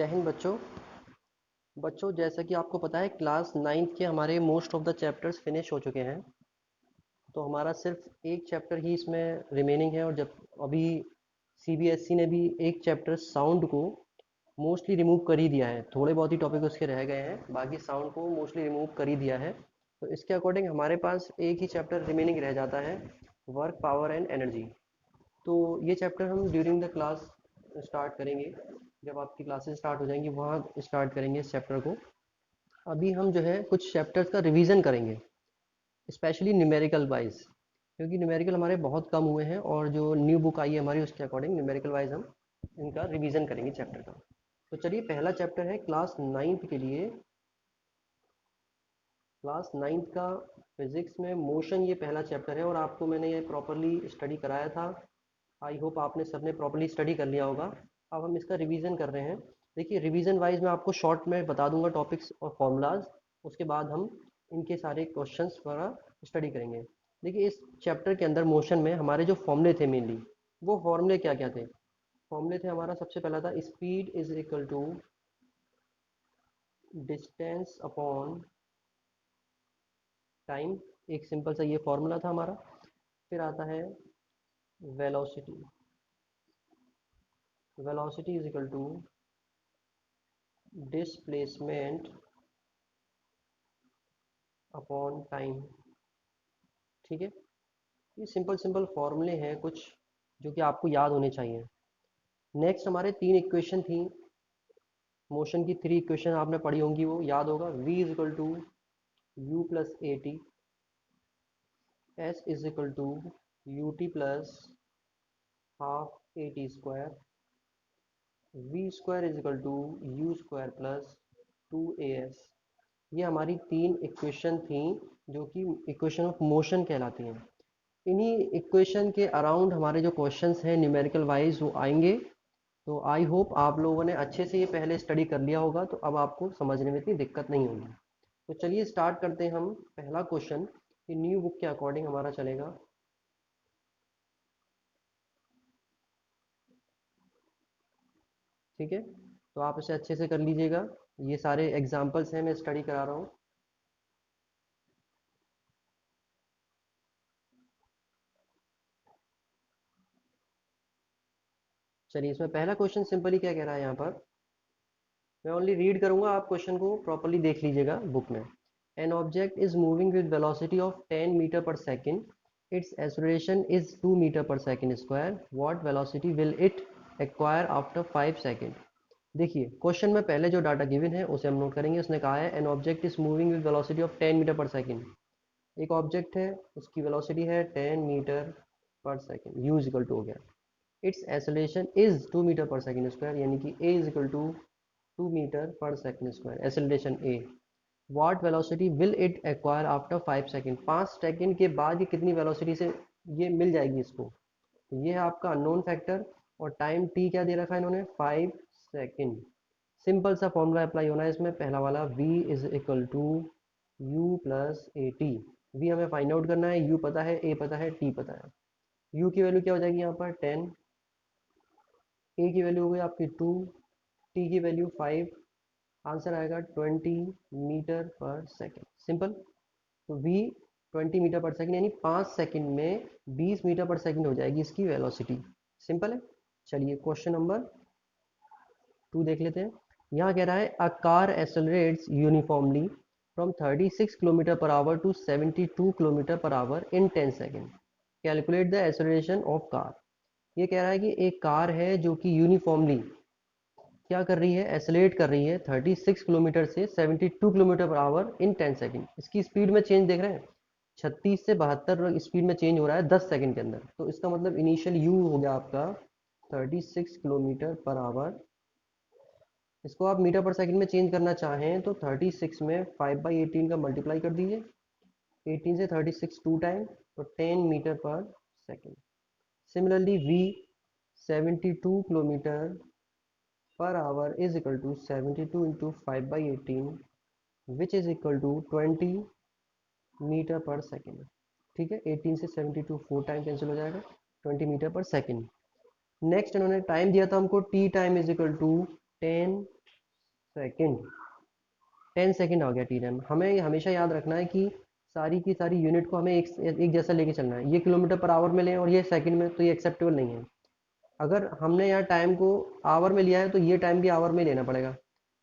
जय हिंद बच्चों जैसा कि आपको पता है क्लास 9th के हमारे most of the chapters finish हो चुके हैं। तो हमारा सिर्फ एक चैप्टर ही इसमें रिमेनिंग है और जब अभी सीबीएसई ने भी एक चैप्टर साउंड को मोस्टली रिमूव कर ही दिया है। थोड़े बहुत ही टॉपिक उसके रह गए हैं, बाकी साउंड को मोस्टली रिमूव कर ही दिया है। तो इसके अकॉर्डिंग हमारे पास एक ही चैप्टर रिमेनिंग रह जाता है, वर्क पावर एंड एनर्जी। तो ये चैप्टर हम ड्यूरिंग द क्लास स्टार्ट करेंगे, जब आपकी क्लासेस स्टार्ट हो जाएंगी वहाँ स्टार्ट करेंगे इस चैप्टर को। अभी हम जो है कुछ चैप्टर्स का रिवीजन करेंगे, स्पेशली न्यूमेरिकल वाइज, क्योंकि न्यूमेरिकल हमारे बहुत कम हुए हैं और जो न्यू बुक आई है हमारी उसके अकॉर्डिंग न्यूमेरिकल वाइज हम इनका रिवीजन करेंगे चैप्टर का। तो चलिए, पहला चैप्टर है क्लास 9th के लिए। क्लास 9th का फिजिक्स में मोशन ये पहला चैप्टर है और आपको मैंने ये प्रॉपरली स्टडी कराया था। आई होप आपने सबने प्रॉपरली स्टडी कर लिया होगा। अब हम इसका रिवीजन कर रहे हैं। देखिए, रिवीजन वाइज मैं आपको शॉर्ट में बता दूंगा टॉपिक्स और फॉर्मूलाज, उसके बाद हम इनके सारे क्वेश्चंस वगैरह स्टडी करेंगे। देखिए, इस चैप्टर के अंदर मोशन में हमारे जो फॉर्मूले थे मेनली, वो फॉर्मूले क्या क्या थे? फॉर्मूले थे हमारा, सबसे पहला था speed is equal to distance upon time. एक सिंपल सा ये फॉर्मूला था हमारा। फिर आता है velocity. Velocity is equal to displacement upon time. ठीक है, ये सिंपल सिंपल फॉर्मूले हैं कुछ जो कि आपको याद होने चाहिए। नेक्स्ट हमारे तीन इक्वेशन थी, मोशन की 3 इक्वेशन आपने पढ़ी होंगी, वो याद होगा। v is equal to you plus A t, s is equal to U T plus half A T square, v square is equal to you square plus 2as। ये हमारी तीन इक्वेशन थी जो कि इक्वेशन ऑफ मोशन कहलाती हैं। इन्हीं equation के अराउंड हमारे जो क्वेश्चंस हैं न्यूमेरिकल वाइज वो आएंगे। तो आई होप आप लोगों ने अच्छे से ये पहले स्टडी कर लिया होगा, तो अब आपको समझने में इतनी दिक्कत नहीं होगी। तो चलिए स्टार्ट करते हैं हम। पहला क्वेश्चन ये न्यू बुक के अकॉर्डिंग हमारा चलेगा। ठीक है, तो आप इसे अच्छे से कर लीजिएगा। ये सारे एग्जाम्पल्स हैं, मैं स्टडी करा रहा हूँ। चलिए, इसमें पहला क्वेश्चन सिंपली क्या कह रहा है यहाँ पर, मैं ओनली रीड करूंगा, आप क्वेश्चन को प्रॉपरली देख लीजिएगा बुक में। An object is moving with velocity of 10 metre per second, its acceleration is 2 metre per second square, what velocity will it acquire after 5 second. देखिए, क्वेश्चन में पहले जो डाटा गिवन है उसे हम नोट करेंगे। उसने कहा है an object is moving with velocity of 10 metre per second. एक ऑब्जेक्ट है, उसकी वेलोसिटी है 10 metre per second, u is equal to हो गया, its acceleration is 2 metre per second square, यानी कि a is equal to 2 metre per second square, acceleration a. What velocity will it acquire after 5 second, 5 second के बाद ये कितनी velocity से ये मिल जाएगी इसको। तो ये है आपका अननोन फैक्टर, और टाइम टी क्या दे रखा है इन्होंने, 5 सेकेंड। सिंपल सा फॉर्मूला अप्लाई होना है इसमें, पहला वाला v is equal to you plus A T. V हमें फाइंड आउट करना है, यू पता है, ए पता है, टी पता है। यू की वैल्यू क्या हो जाएगी यहाँ पर 10, ए की वैल्यू हो गई आपकी 2, टी की वैल्यू 5, आंसर आएगा 20 मीटर पर सेकेंड। सिंपल। तो v 20 मीटर पर सेकेंड, यानी 5 सेकेंड में 20 मीटर पर सेकेंड हो जाएगी इसकी वेलोसिटी। सिंपल है। चलिए क्वेश्चन नंबर 2 देख लेते हैं। यहाँ कह रहा है a car accelerates uniformly from 36 kilometre per hour to 72 kilometre per hour in 10 second, calculate the acceleration of car. ये कह रहा है कि एक कार है जो कि यूनिफॉर्मली क्या कर रही है, एसलेट कर रही है 36 किलोमीटर से 72 kilometre per hour in 10 second. इसकी स्पीड में चेंज देख रहे हैं, 36 से 72 स्पीड में चेंज हो रहा है 10 सेकेंड के अंदर। तो इसका मतलब इनिशियल यू हो गया आपका 36 किलोमीटर पर आवर। इसको आप मीटर पर सेकेंड में चेंज करना चाहें तो 36 में 5/18 का मल्टीप्लाई कर दीजिए, 18 से 36 टू टाइम, तो 10 metre per second. Similarly v 72 kilometre per hour is equal to 72 into 5/18 which is equal to 20 metre per second. ठीक है, 18 से 72 4 टाइम कैंसिल हो जाएगा, 20 मीटर पर सेकेंड। नेक्स्ट इन्होंने टाइम दिया था हमको, t time is equal to 10 second, 10 second आ गया टी टाइम। हमें हमेशा याद रखना है कि सारी की सारी यूनिट को हमें एक जैसा लेके चलना है। ये किलोमीटर पर आवर में लें और ये सेकंड में, तो ये एक्सेप्टेबल नहीं है। अगर हमने यहाँ टाइम को आवर में लिया है तो ये टाइम भी आवर में लेना पड़ेगा।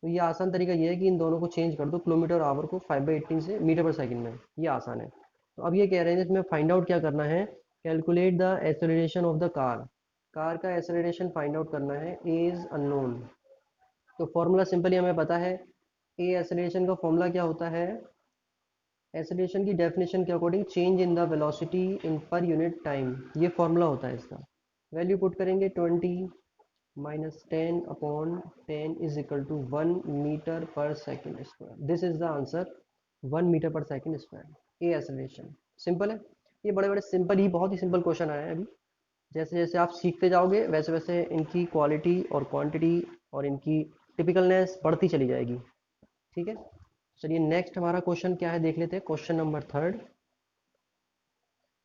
तो ये आसान तरीका ये है कि इन दोनों को चेंज कर दो, किलोमीटर और आवर को 5/18 से मीटर पर सेकंड में। ये आसान है। तो अब ये कह रहे हैं इसमें फाइंड आउट क्या करना है, calculate the acceleration of the car. Car का एक्सेलरेशन फाइंड आउट करना है, ए इज अननोन। तो फॉर्मूला सिंपली हमें पता है, ए एक्सेलरेशन का फॉर्मूला क्या होता है, एक्सेलरेशन की डेफिनेशन के according change in the velocity in per unit time, ये फॉर्मूला होता है इसका। वैल्यू पुट करेंगे 20 minus 10/10 is equal to 1 meter per second square. This is the answer, 1 meter per second square. A acceleration simple है। ये बड़े बड़े simple ही, बहुत ही सिंपल क्वेश्चन आए हैं अभी। जैसे जैसे आप सीखते जाओगे वैसे वैसे इनकी क्वालिटी और क्वांटिटी और इनकी टिपिकलनेस बढ़ती चली जाएगी। ठीक है, चलिए नेक्स्ट हमारा क्वेश्चन क्या है देख लेते हैं। क्वेश्चन नंबर 3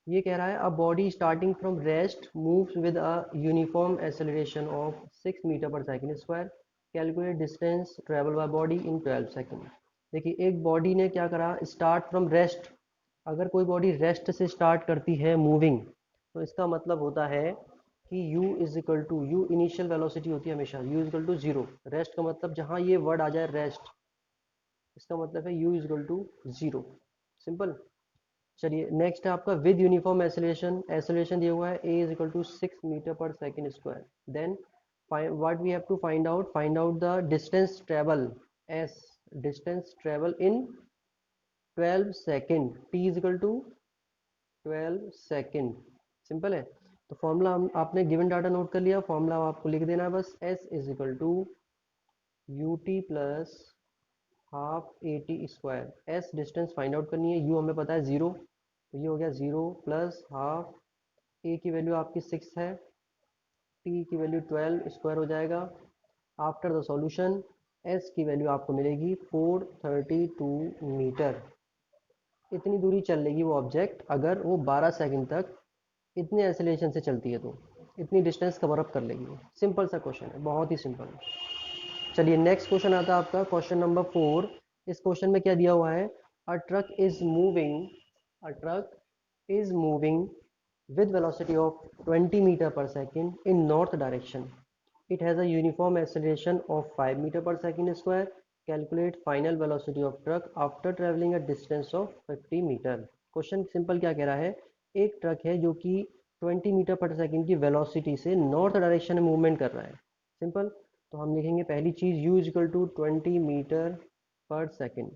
ये कह रहा है, a body starting from rest moves with a uniform acceleration of 6 meter per second square, calculate distance travel by body in 12 second. देखिए एक बॉडी ने क्या करा, स्टार्ट फ्रॉम रेस्ट। अगर कोई बॉडी रेस्ट से स्टार्ट करती है मूविंग, तो इसका मतलब होता है कि u is equal to, u initial velocity होती है हमेशा, u is equal to 0। Rest का मतलब जहाँ ये वर्ड आ जाए रेस्ट, इसका मतलब है u is equal to 0। Simple. चलिए नेक्स्ट है आपका विद यूनिफॉर्म एक्सेलरेशन। एक्सेलरेशन दिया हुआ है a is equal to 6 meter per second square. Then what we have to find out the distance travel, s distance travel in 12 second, t is equal to 12 second. Simple है। तो formula आपने given data note कर लिया, formula आपको लिख देना है बस, s is equal to U T plus half A T square. S distance find out करनी है, यू हमें पता है 0, तो ये हो गया 0 प्लस हाफ, ए की वैल्यू आपकी 6 है, टी की वैल्यू 12 स्क्वायर हो जाएगा। आफ्टर द सॉल्यूशन एस की वैल्यू आपको मिलेगी 432 मीटर। इतनी दूरी चल लेगी वो ऑब्जेक्ट अगर वो 12 सेकंड तक इतने एक्सेलरेशन से चलती है, तो इतनी डिस्टेंस कवर अप कर लेगी वो। सिंपल सा क्वेश्चन है, बहुत ही सिंपल है। चलिए नेक्स्ट क्वेश्चन आता है आपका क्वेश्चन नंबर 4। इस क्वेश्चन में क्या दिया हुआ है, a truck is moving, a truck is moving with velocity of 20 meter per second in north direction. It has a uniform acceleration of 5 meter per second square. Calculate final velocity of truck after traveling a distance of 50 meter. Question simple क्या कह रहा है, एक truck है जो कि 20 metre per second की velocity से नॉर्थ डायरेक्शन में मूवमेंट कर रहा है। सिंपल। तो हम लिखेंगे पहली चीज u is equal to 20 metre per second.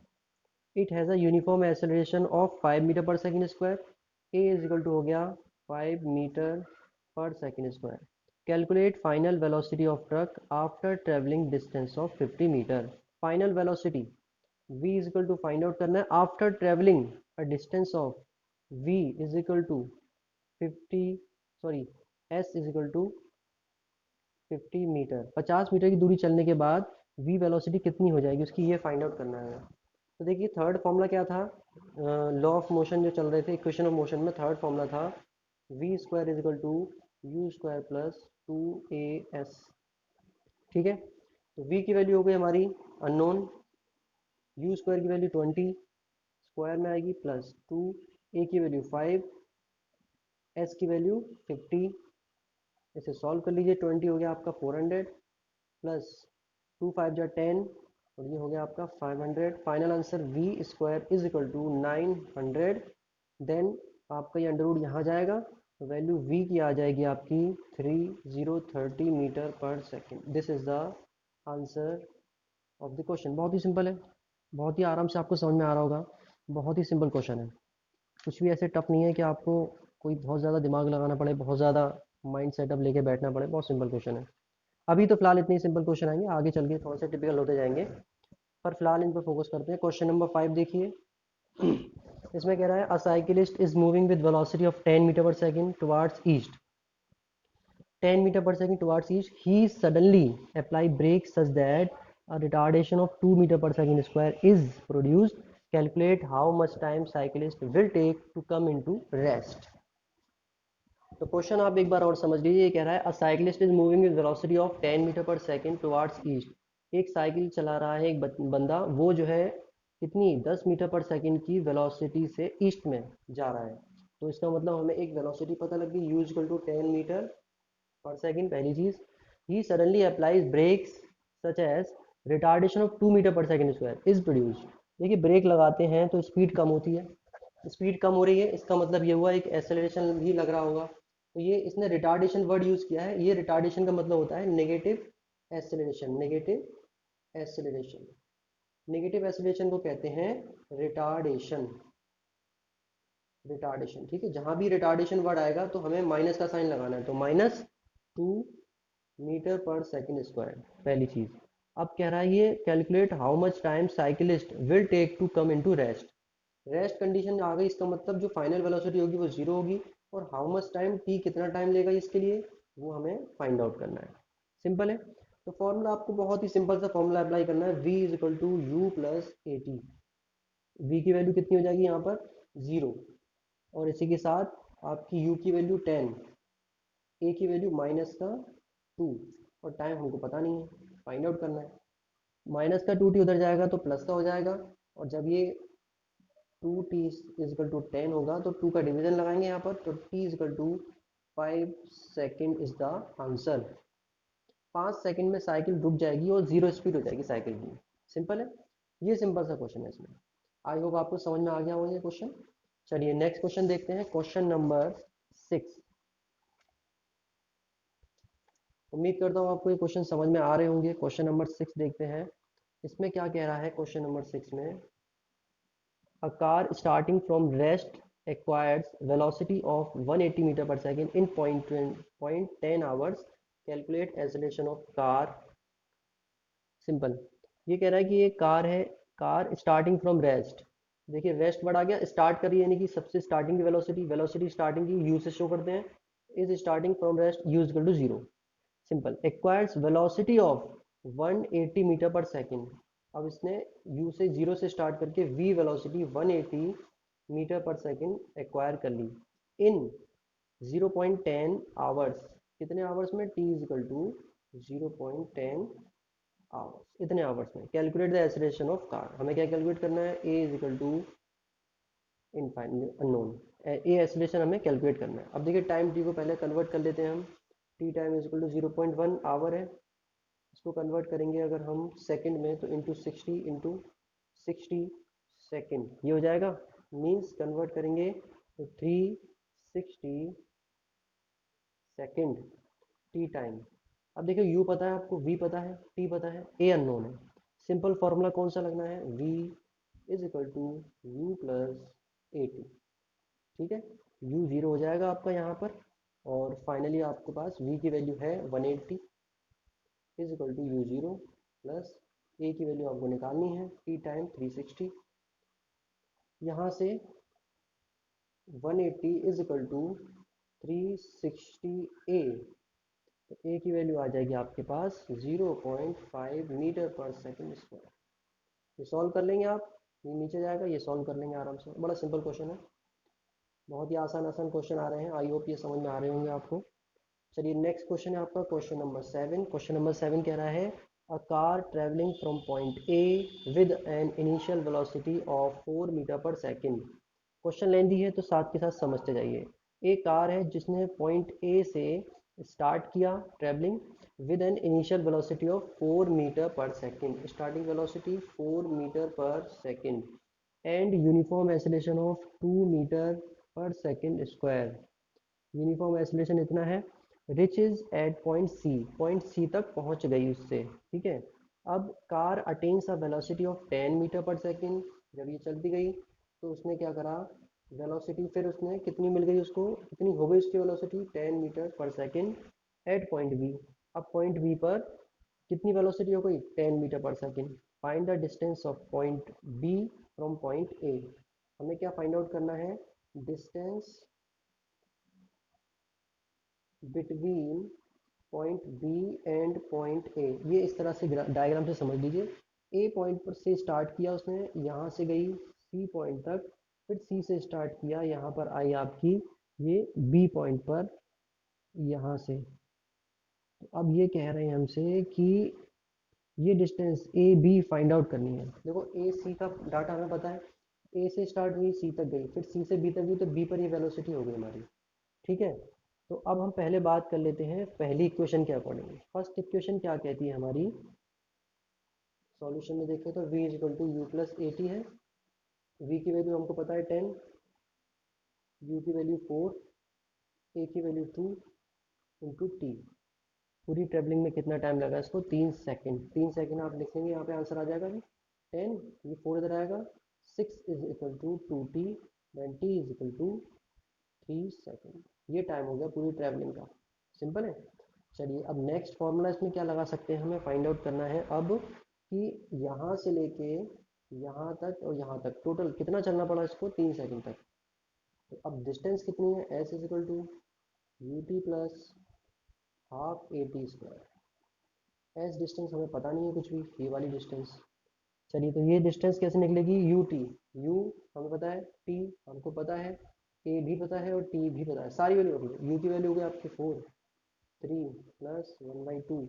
It has a uniform acceleration of 5 meter per second square. A is equal to हो गया 5 meter per second square. Calculate final velocity of truck after travelling distance of 50 meter. Final velocity v is equal to find out करना है after travelling a distance of, v is equal to 50, sorry, s is equal to 50 metre, 50 metre की दूरी चलने के बाद v velocity कितनी हो जाएगी उसकी, ये फाइंड आउट करना है। तो देखिए थर्ड फॉर्मूला क्या था, लॉ ऑफ मोशन जो चल रहे थे, इक्वेशन ऑफ मोशन में थर्ड फॉर्मूला था v square is equal to you square plus 2as। ठीक है, तो v की वैल्यू हो गई हमारी अननोन, यू स्क्वायर की वैल्यू 20 स्क्वायर में आएगी प्लस 2, a की वैल्यू 5, s की वैल्यू 50। इसे सॉल्व कर लीजिए, 20 हो गया आपका 400 प्लस 2 5 जा 10 और ये हो गया आपका 500। Final answer v square is equal to 900। Then आपका ये अंडर रूट यहाँ जाएगा, तो वैल्यू v की आ जाएगी आपकी 3030 metre per second. This is the answer of the question. बहुत ही सिंपल है, बहुत ही आराम से आपको समझ में आ रहा होगा। बहुत ही सिंपल क्वेश्चन है, कुछ भी ऐसे टफ नहीं है कि आपको कोई बहुत ज़्यादा दिमाग लगाना पड़े, बहुत ज़्यादा माइंड सेटअप लेके बैठना पड़े। बहुत सिंपल क्वेश्चन है। अभी तो फिलहाल इतने ही सिंपल क्वेश्चन आएंगे, आगे चल के थोड़े से टिपिकल होते जाएंगे, पर फिलहाल इन पर फोकस करते हैं। क्वेश्चन नंबर 5 देखिए। इसमें कह रहा है, a cyclist is moving with velocity of 10 metre per second towards east, 10 meter per second towards east. He suddenly apply brakes such that a retardation of 2 meter per second square is produced. Calculate how much time cyclist will take to come into rest. तो question आप एक बार और समझ लीजिए। ये कह रहा है, a cyclist is moving with velocity of 10 metre per second towards east. एक साइकिल चला रहा है एक बंदा, वो जो है कितनी 10 मीटर पर सेकंड की वेलोसिटी से ईस्ट में जा रहा है। तो इसका मतलब हमें एक वेलोसिटी पता लग गई, u equal to 10 metre per second, पहली चीज़। He suddenly applies brakes such as retardation of 2 metre per second square is produced. देखिए ब्रेक लगाते हैं तो स्पीड कम होती है, स्पीड कम हो रही है, इसका मतलब ये हुआ एक एक्सेलरेशन भी लग रहा होगा। तो ये इसने रिटार्डेशन वर्ड यूज़ किया है, ये रिटार्डेशन का मतलब होता है negative acceleration, negative acceleration. Negative acceleration को कहते हैं रिटार्डेशन, रिटार्डेशन। ठीक है, जहां भी रिटार्डेशन वर्ड आएगा तो हमें माइनस का साइन लगाना है, तो -2 मीटर पर सेकंड स्क्वायर, पहली चीज। अब कह रहा है ये calculate how much time cyclist will take to come into rest. Rest condition आ गई, इसका मतलब जो फाइनल वेलोसिटी होगी वो जीरो होगी, और हाउ मच टाइम, टी कितना टाइम लेगा इसके लिए, वो हमें फाइंड आउट करना है। सिंपल है। तो फॉर्मूला आपको बहुत ही सिंपल सा फॉर्मूला अप्लाई करना है, v is equal to you plus A T. V की वैल्यू कितनी हो जाएगी यहाँ पर, जीरो, और इसी के साथ आपकी u की वैल्यू 10, a की वैल्यू -2, और टाइम हमको पता नहीं है, फाइंड आउट करना है। माइनस का 2t उधर जाएगा तो प्लस का हो जाएगा, और जब ये 2t इजकल टू 10 होगा तो 2 का डिवीजन लगाएंगे यहाँ पर, तो t is equal to 5 second is the answer. 5 second में साइकिल रुक जाएगी और जीरो स्पीड हो जाएगी साइकिल की। सिंपल है, ये सिंपल सा क्वेश्चन है इसमें। आई होप आपको समझ में आ गया होगा ये क्वेश्चन। चलिए नेक्स्ट क्वेश्चन देखते हैं, क्वेश्चन नंबर 6। उम्मीद करता हूँ आपको ये क्वेश्चन समझ में आ रहे होंगे। क्वेश्चन नंबर 6 देखते हैं, इसमें क्या कह रहा है। क्वेश्चन नंबर 6 में a car starting from rest acquires velocity of 180 meter per second in 0.10 hours, calculate acceleration of car। Simple, ये कह रहा है कि ये कार है, कार स्टार्टिंग फ्रॉम रेस्ट। देखिए रेस्ट वर्ड आ गया, स्टार्ट करिए यानी कि सबसे स्टार्टिंग की वेलोसिटी, वेलोसिटी स्टार्टिंग की यू से शो करते हैं, is starting from rest, u is equal to zero. Simple, acquires velocity of 180 metre per second. अब इसने u से जीरो से स्टार्ट करके v velocity 180 metre per second acquire कर ली इन 0.10 आवर्स। कितने आवर्स में, t is equal to 0.10 hours, इतने आवर्स में। Calculate the acceleration of car, हमें क्या कैलकुलेट करना है, a is equal to infinite unknown, a acceleration हमें कैलकुलेट करना है। अब देखिए टाइम t को पहले कन्वर्ट कर लेते हैं हम, t time is equal to 0.1 hour है, इसको कन्वर्ट करेंगे अगर हम सेकंड में तो इंटू 60 सेकंड, ये हो जाएगा। मींस कन्वर्ट करेंगे तो 360 सेकंड टी टाइम। अब देखो यू पता है आपको, वी पता है, टी पता है, ए अननोन है। सिंपल फॉर्मूला कौन सा लगना है, v is equal to you plus A t. ठीक है, यू जीरो हो जाएगा आपका यहाँ पर, और फाइनली आपके पास वी की वैल्यू है 180 is equal to u zero plus a की वैल्यू आपको निकालनी है, टी टाइम 360। यहाँ से 180 इज इक्वल टू 360 ए, तो ए की वैल्यू आ जाएगी आपके पास 0.5 मीटर पर सेकंड स्क्वायर। ये सॉल्व कर लेंगे आप, ये नीचे जाएगा, ये सॉल्व कर लेंगे आराम से। बड़ा सिंपल क्वेश्चन है, बहुत ही आसान आसान क्वेश्चन आ रहे हैं, आई होप ये समझ में आ रहे होंगे आपको। चलिए नेक्स्ट क्वेश्चन है आपका क्वेश्चन नंबर 7। क्वेश्चन नंबर 7 कह रहा है a car travelling from point A with an initial velocity of 4 metre per second. Question लेंदी है तो साथ के साथ समझते जाइए। एक कार है जिसने पॉइंट ए से स्टार्ट किया travelling with an initial velocity of 4 metre per second, starting velocity 4 metre per second, and uniform acceleration of 2 metre per second square. Uniform acceleration इतना है, reach is at point C, point C तक पहुंच गई उससे। ठीक है, अब car attains a velocity of 10 metre per second, जब ये चलती गई तो उसने क्या करा, वेलोसिटी फिर उसने कितनी मिल गई उसको, कितनी हो गई उसकी velocity 10 metre per second at point B. अब पॉइंट बी पर कितनी वेलोसिटी हो गई, 10 metre per second. Find the distance of point B from point A. हमें क्या फाइंड आउट करना है, distance between point B and point A. ये इस तरह से डायग्राम से समझ लीजिए, ए पॉइंट पर से स्टार्ट किया उसने, यहाँ से गई सी पॉइंट तक, फिर सी से स्टार्ट किया, यहाँ पर आई आपकी ये बी पॉइंट पर, यहाँ से। तो अब ये कह रहे हैं हमसे कि ये distance A B find out करनी है। देखो ए सी का डाटा हमें पता है, ए से स्टार्ट हुई सी तक गई, फिर सी से बी तक गई, तो बी पर ये वेलोसिटी हो गई हमारी। ठीक है, तो अब हम पहले बात कर लेते हैं पहली इक्वेशन के अकॉर्डिंग। फर्स्ट इक्वेशन क्या कहती है हमारी, सॉल्यूशन में देखें तो v is equal to you plus A t है। v की वैल्यू हमको पता है 10, u की वैल्यू 4, a की वैल्यू 2 इंटू टी। पूरी ट्रेवलिंग में कितना टाइम लगा इसको, 3 सेकेंड। 3 सेकेंड आप लिखेंगे यहाँ पे आंसर आ जाएगा जी 10, ये 4 इधर आएगा, 6 is equal to 2t, then t is equal to 3 second. ये टाइम हो गया पूरी ट्रैवलिंग का। सिंपल है। चलिए अब नेक्स्ट फॉर्मूला इसमें क्या लगा सकते हैं, हमें फाइंड आउट करना है अब कि यहाँ से लेके यहाँ तक और यहाँ तक टोटल कितना चलना पड़ा इसको, 3 सेकेंड तक। तो अब डिस्टेंस कितनी है, S is equal to U T plus half A T square. S distance हमें पता नहीं है कुछ भी, ये वाली डिस्टेंस। चलिए तो ये डिस्टेंस कैसे निकलेगी, यू टी, यू हमें पता है, टी हमको पता है, ए भी पता है और टी भी पता है, सारी वैल्यू होगी। यू की वैल्यू हो गई आपकी 4, 3 प्लस 1/2,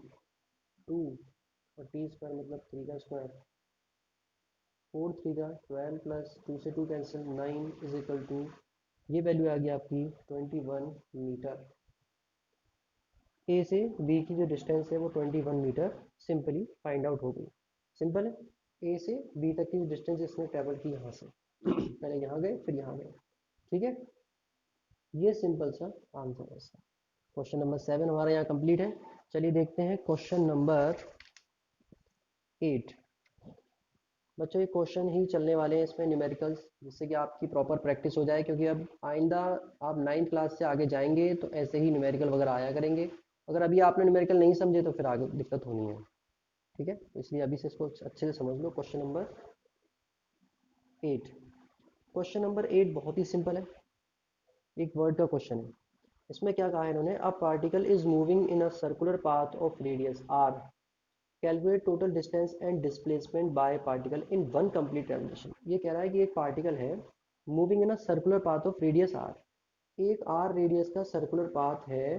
2 और टी स्क्वायर मतलब 3 का स्क्वायर, 4 3 का 12 प्लस 2 से 2 कैंसिल, 9 इज इक्वल टू, ये वैल्यू आ गई आपकी 21 मीटर। ए से बी की जो डिस्टेंस है वो 21 मीटर सिंपली फाइंड आउट हो गई। सिंपल है, ए से बी तक की डिस्टेंस इसने ट्रेवल की यहाँ से पहले यहाँ गए फिर यहाँ गए। ठीक है, ये सिंपल सा आंसर है इसका। क्वेश्चन नंबर 7 हमारा यहाँ कंप्लीट है। चलिए देखते हैं क्वेश्चन नंबर 8। बच्चों ये क्वेश्चन ही चलने वाले हैं इसमें न्यूमेरिकल्स, जिससे कि आपकी प्रॉपर प्रैक्टिस हो जाए, क्योंकि अब आइंदा आप 9th क्लास से आगे जाएंगे तो ऐसे ही न्यूमेरिकल वगैरह आया करेंगे। अगर अभी आपने न्यूमेरिकल नहीं समझे तो फिर आगे दिक्कत होनी है। ठीक है, तो इसलिए अभी से इसको अच्छे से समझ लो। क्वेश्चन नंबर 8, क्वेश्चन नंबर 8 बहुत ही सिंपल है, एक वर्ड का क्वेश्चन है। इसमें क्या कहा है इन्होंने, a particle is moving in a circular path of radius r, calculate total distance and displacement by particle in one complete revolution. ये कह रहा है कि एक पार्टिकल है moving in a circular path of radius r, एक r radius का circular path है,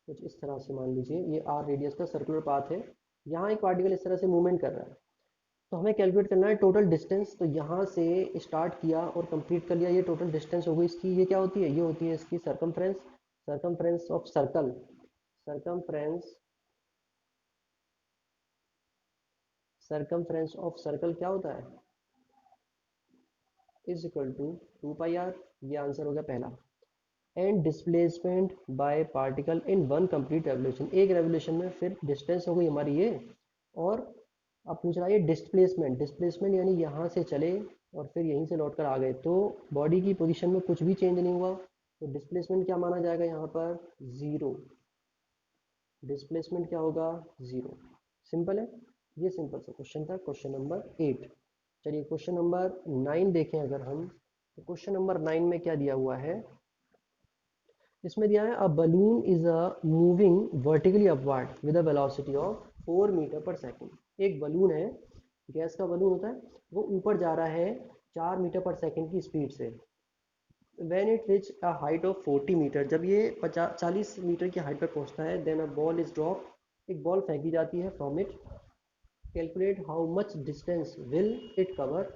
कुछ इस तरह से मान लीजिए ये आर रेडियस का सर्कुलर पाथ है, यहाँ एक पार्टिकल इस तरह से मूवमेंट कर रहा है। तो हमें कैलकुलेट करना है टोटल डिस्टेंस। तो यहाँ से स्टार्ट किया और कंप्लीट कर लिया, ये टोटल डिस्टेंस हो गई इसकी। ये क्या होती है, ये होती है इसकी circumference, circumference of circle, circumference, circumference of circle क्या होता है, is equal to 2 pi r. ये आंसर हो गया पहला। And displacement by particle in one complete revolution, एक रेवोल्यूशन में फिर डिस्टेंस हो गई हमारी ये। और अब पूछ रहा है डिस्प्लेसमेंट, डिस्प्लेसमेंट यानी यहाँ से चले और फिर यहीं से लौट कर आ गए, तो बॉडी की पोजीशन में कुछ भी चेंज नहीं हुआ, तो डिस्प्लेसमेंट क्या माना जाएगा यहाँ पर, ज़ीरो। डिस्प्लेसमेंट क्या होगा, ज़ीरो। सिंपल है, ये सिंपल सा क्वेश्चन था, क्वेश्चन नंबर 8। चलिए क्वेश्चन नंबर 9 देखें अगर हम, तो क्वेश्चन नंबर 9 में क्या दिया हुआ है, इसमें दिया है a balloon is a moving vertically upward with a velocity of 4 metre per second. एक बलून है, गैस का बलून होता है, वो ऊपर जा रहा है 4 मीटर पर सेकेंड की स्पीड से। When it reach a height of 40 metre, जब ये 40 मीटर की हाइट पर पहुंचता है, then a ball is drop, एक बॉल फेंकी जाती है from it. Calculate how much distance will it cover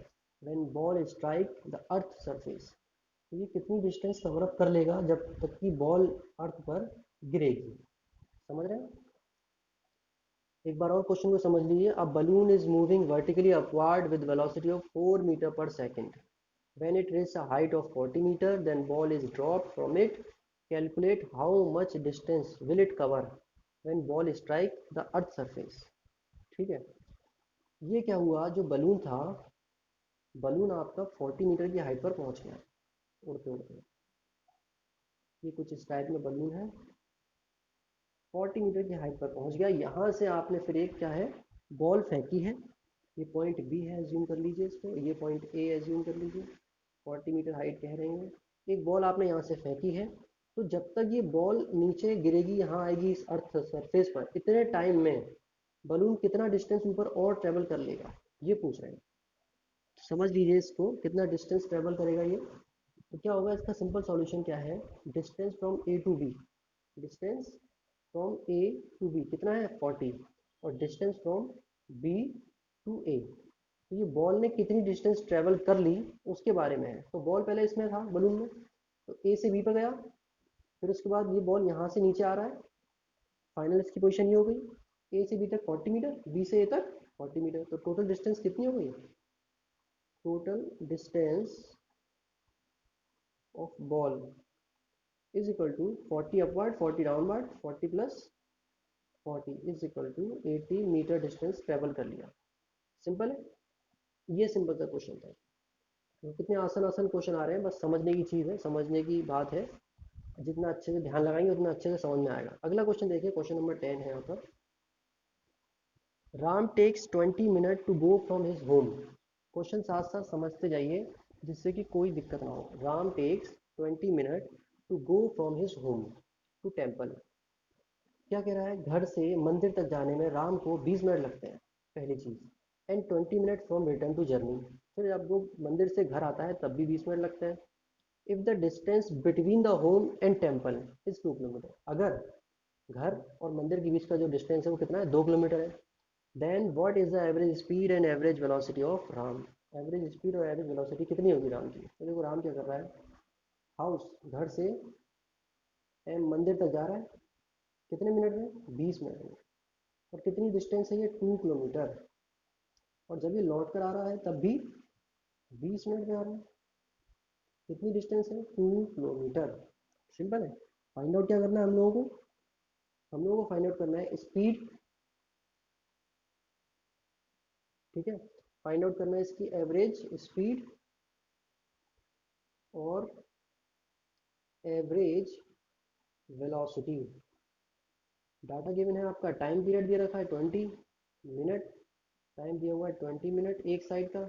when ball strike the earth surface. तो ये कितनी डिस्टेंस कवर अप कर लेगा जब तक कि बॉल अर्थ पर गिरेगी। समझ रहे हैं, एक बार और क्वेश्चन को समझ लीजिए। A balloon is moving vertically upward with velocity of 4 metre per second, when it reaches a height of 40 meter, then ball is dropped from it, calculate how much distance will it cover when ball strike the earth surface। ठीक है, ये क्या हुआ, जो balloon था, balloon आपका 40 metre की height पर पहुंच गया उड़ते उड़ते। ये कुछ इस टाइप में बलून है, 40 मीटर की हाइट पर पहुंच गया। यहाँ से आपने फिर एक क्या है, बॉल फेंकी है, ये पॉइंट बी है, एज्यूम कर लीजिए इसको, ये पॉइंट ए एज्यूम कर लीजिए, 40 मीटर हाइट कह रहे हैं। एक बॉल आपने यहाँ से फेंकी है, तो जब तक ये बॉल नीचे गिरेगी, यहाँ आएगी इस अर्थ सरफेस पर, इतने टाइम में बलून कितना डिस्टेंस ऊपर और ट्रेवल कर लेगा, ये पूछ रहे हैं। समझ लीजिए इसको, कितना डिस्टेंस ट्रेवल करेगा ये। तो क्या होगा इसका सिंपल सॉल्यूशन क्या है, distance from A to B, distance from A to B कितना है 40, और distance from B to A, तो ये बॉल ने कितनी डिस्टेंस ट्रेवल कर ली उसके बारे में है। तो बॉल पहले इसमें था बलून में, तो ए से बी पर गया, फिर उसके बाद ये बॉल यहाँ से नीचे आ रहा है, फाइनल इसकी पोजीशन ये हो गई, ए से बी तक 40 मीटर, बी से ए तक 40 मीटर, तो टोटल डिस्टेंस कितनी हो गई, total distance of ball is equal to 40 upward 40 downward 40 plus 40 is equal to 80 metre distance travel कर लिया। सिंपल है, ये सिंपल सा क्वेश्चन था। तो कितने आसान आसान क्वेश्चन आ रहे हैं, बस समझने की चीज़ है, समझने की बात है, जितना अच्छे से ध्यान लगाएंगे उतना अच्छे से समझ में आएगा। अगला क्वेश्चन देखिए, क्वेश्चन नंबर 10 है यहाँ पर। Ram takes 20 minute to go from his home. Question साथ साथ समझते जाइए जिससे कि कोई दिक्कत ना हो। Ram takes 20 minute to go from his home to temple. क्या कह रहा है, घर से मंदिर तक जाने में राम को 20 मिनट लगते हैं, पहली चीज़, and 20 minute from return to journey. फिर जब वो मंदिर से घर आता है तब भी 20 मिनट लगते हैं। If the distance between the home and temple is 2 kilometre, अगर घर और मंदिर के बीच का जो डिस्टेंस है वो कितना है, 2 किलोमीटर है। Then what is the average speed and average velocity of Ram. Average speed और एवरेज वेलोसिटी कितनी होगी राम की। तो देखो राम क्या कर रहा है, हाउस घर से मंदिर तक जा रहा है, कितने मिनट में, 20 मिनट में, और कितनी डिस्टेंस है ये, 2 किलोमीटर, और जब ये लौट कर आ रहा है तब भी 20 मिनट में आ रहा है। कितनी डिस्टेंस है, 2 किलोमीटर। सिंपल है। फाइंड आउट क्या करना है हम लोगों को, हम लोगों को फाइंड आउट करना है स्पीड, ठीक है, फाइंड आउट करना है इसकी एवरेज स्पीड और एवरेज वेलोसिटी। डाटा गिवन है आपका, टाइम पीरियड दिया रखा है 20 मिनट, टाइम दिया हुआ है 20 मिनट एक साइड का।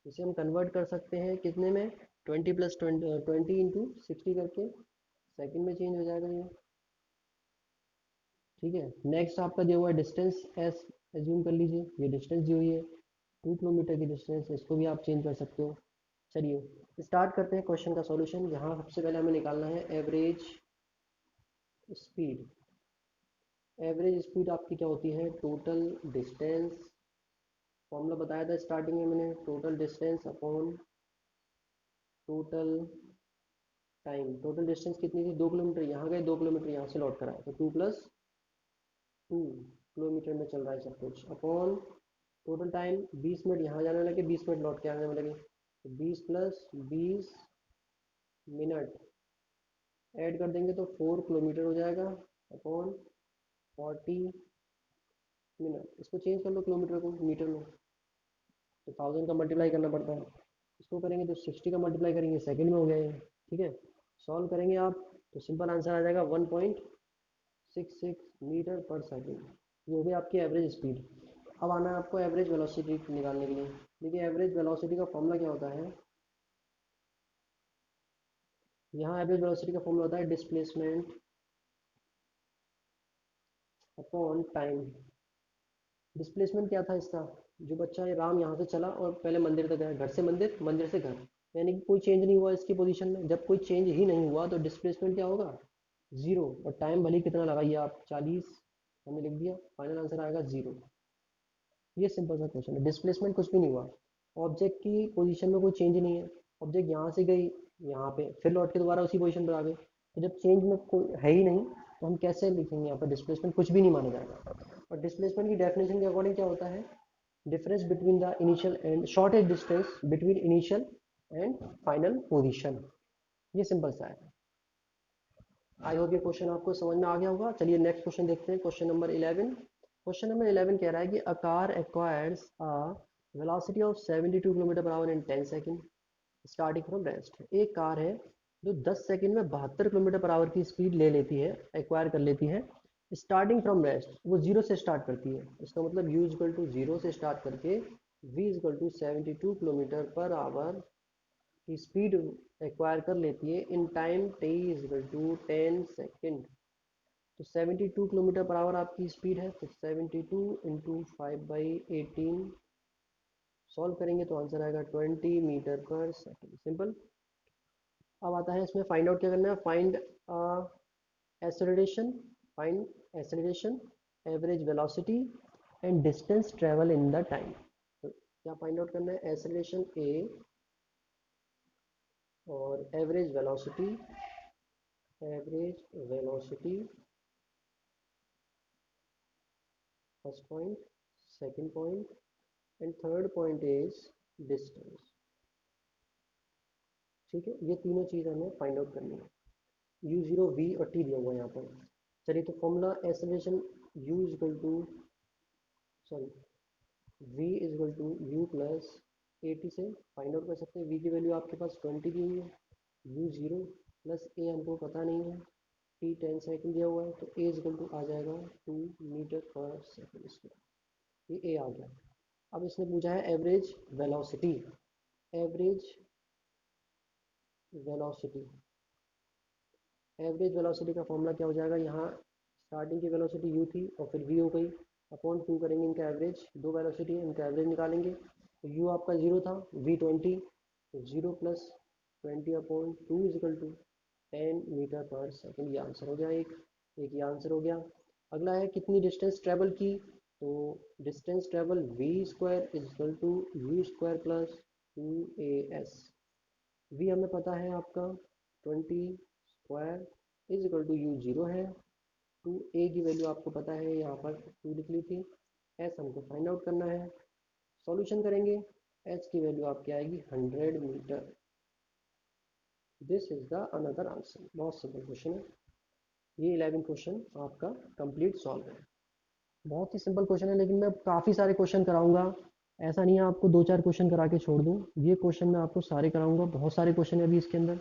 इसे हम कन्वर्ट कर सकते हैं कितने में, 20 प्लस 20 इंटू 60 करके सेकंड में चेंज हो जाएगा ये, ठीक है। नेक्स्ट आपका दिया हुआ है डिस्टेंस, एस एज्यूम कर लीजिए, ये डिस्टेंस दी हुई है 2 किलोमीटर की डिस्टेंस, इसको भी आप चेंज कर सकते हो। चलिए स्टार्ट करते हैं क्वेश्चन का सॉल्यूशन। यहाँ सबसे पहले हमें निकालना है एवरेज स्पीड। एवरेज स्पीड आपकी क्या होती है, टोटल डिस्टेंस, फॉर्मूला बताया था स्टार्टिंग में मैंने, total distance upon total time. Total distance कितनी थी, 2 किलोमीटर, यहाँ गए 2 किलोमीटर, यहाँ से लौट कर आए, तो 2 + 2 किलोमीटर में चल रहा है सब कुछ, अपॉन टोटल टाइम 20 मिनट यहाँ जाने लगे, 20 मिनट लौट के आने में लगे, तो 20 + 20 मिनट ऐड कर देंगे तो 4 किलोमीटर हो जाएगा, अपॉन 40 मिनट। इसको चेंज कर लो किलोमीटर को मीटर में, तो 1000 का मल्टीप्लाई करना पड़ता है, इसको करेंगे तो 60 का मल्टीप्लाई करेंगे, सेकंड में हो गया ये, ठीक है। सॉल्व करेंगे आप तो सिंपल आंसर आ जाएगा 1.66 मीटर पर सेकेंड। ये हो गई आपकी एवरेज स्पीड। अब आना है आपको एवरेज वेलोसिटी निकालने के लिए। देखिए एवरेज वेलोसिटी का फॉर्मूला क्या होता है, यहाँ एवरेज वेलोसिटी का फॉर्मूला होता है डिस्प्लेसमेंट अपॉन टाइम। डिस्प्लेसमेंट क्या था इसका, जो बच्चा राम यहाँ से चला और पहले मंदिर तक गया, घर से मंदिर, मंदिर से घर, यानी कि कोई चेंज नहीं हुआ इसकी पोजीशन में। जब कोई चेंज ही नहीं हुआ तो डिस्प्लेसमेंट क्या होगा, जीरो, और टाइम भले कितना लगाइए आप, 40 हमने लिख दिया, फाइनल आंसर आएगा 0। ये सिंपल सा क्वेश्चन है, डिस्प्लेसमेंट कुछ भी नहीं हुआ, ऑब्जेक्ट की पोजीशन में कोई चेंज नहीं है, ऑब्जेक्ट यहाँ से गई यहाँ पे, फिर लौट के दोबारा उसी पोजीशन पर आ गई, तो जब चेंज में कोई है ही नहीं तो हम कैसे लिखेंगे यहाँ पर, डिस्प्लेसमेंट कुछ भी नहीं माना जाएगा। और डिस्प्लेसमेंट की डेफिनेशन के अकॉर्डिंग क्या होता है, difference between the initial and shortage distance between initial and final position. ये सिंपल सा है। आई होप ये क्वेश्चन आपको समझ में आ गया होगा। चलिए नेक्स्ट क्वेश्चन देखते हैं, क्वेश्चन नंबर 11। क्वेश्चन नंबर 11 कह रहा है कि a car acquires a velocity of 72 kilometre per hour in 10 second starting from rest. एक कार है जो 10 सेकंड में 72 किलोमीटर पर आवर की स्पीड ले लेती है, एक्वायर कर लेती है, स्टार्टिंग फ्रॉम रेस्ट, वो जीरो से स्टार्ट करती है। इसका मतलब u इक्वल टू जीरो से स्टार्ट करके v equal to 72 kilometre per hour की स्पीड एक्वायर कर लेती है in time t equal to 10 second. तो 72 किलोमीटर पर आवर आपकी स्पीड है, तो 72 इंटू 5/18 सॉल्व करेंगे तो आंसर आएगा 20 मीटर पर सेकेंड। सिंपल। अब आता है इसमें फाइंड आउट क्या करना है, find acceleration find acceleration, average velocity and distance travel in the time. तो क्या फाइंड आउट करना है? एक्सेलरेशन ए और average velocity, average velocity first point, second point and third point is distance. ठीक है, ये तीनों चीज़ हमें फाइंड आउट करनी है। यू जीरो, वी और टी दिया हुआ है यहाँ पर। चलिए, तो formula acceleration u equal to, sorry, v equal to you plus A t से फाइंड आउट कर सकते हैं। v की वैल्यू आपके पास 20 दी हुई है, u जीरो प्लस ए हमको पता नहीं है, t 10 सेकेंड दिया हुआ है, तो a इजल टू आ जाएगा 2 मीटर पर सेकेंड स्क्वायर। ये a आ गया। अब इसने पूछा है average velocity. Average velocity, average velocity का फॉर्मूला क्या हो जाएगा? यहाँ स्टार्टिंग की वेलोसिटी u थी और फिर v हो गई, अपॉन 2 करेंगे इनका एवरेज। दो वेलोसिटी है, इनका एवरेज निकालेंगे। तो u आपका 0 था, v 20, तो 0 plus 20 upon 2 equal to 10 metre per second. ये आंसर हो गया। एक ये आंसर हो गया। अगला है कितनी डिस्टेंस ट्रेवल की, तो distance travel v square equal to you square plus 2as। v हमें पता है आपका 20 square is equal to u zero है, 2a की वैल्यू आपको पता है, यहाँ पर 2 लिख ली थी। s हमको फाइंड आउट करना है, सॉल्यूशन करेंगे। s की वैल्यू आपकी आएगी 100 metre. This is the another answer. बहुत सिंपल क्वेश्चन है ये। 11 क्वेश्चन आपका कंप्लीट सॉल्व है। बहुत ही सिंपल क्वेश्चन है, लेकिन मैं काफ़ी सारे क्वेश्चन कराऊंगा। ऐसा नहीं है आपको दो चार क्वेश्चन करा के छोड़ दूँ, ये क्वेश्चन मैं आपको सारे कराऊंगा। बहुत सारे क्वेश्चन है अभी इसके अंदर,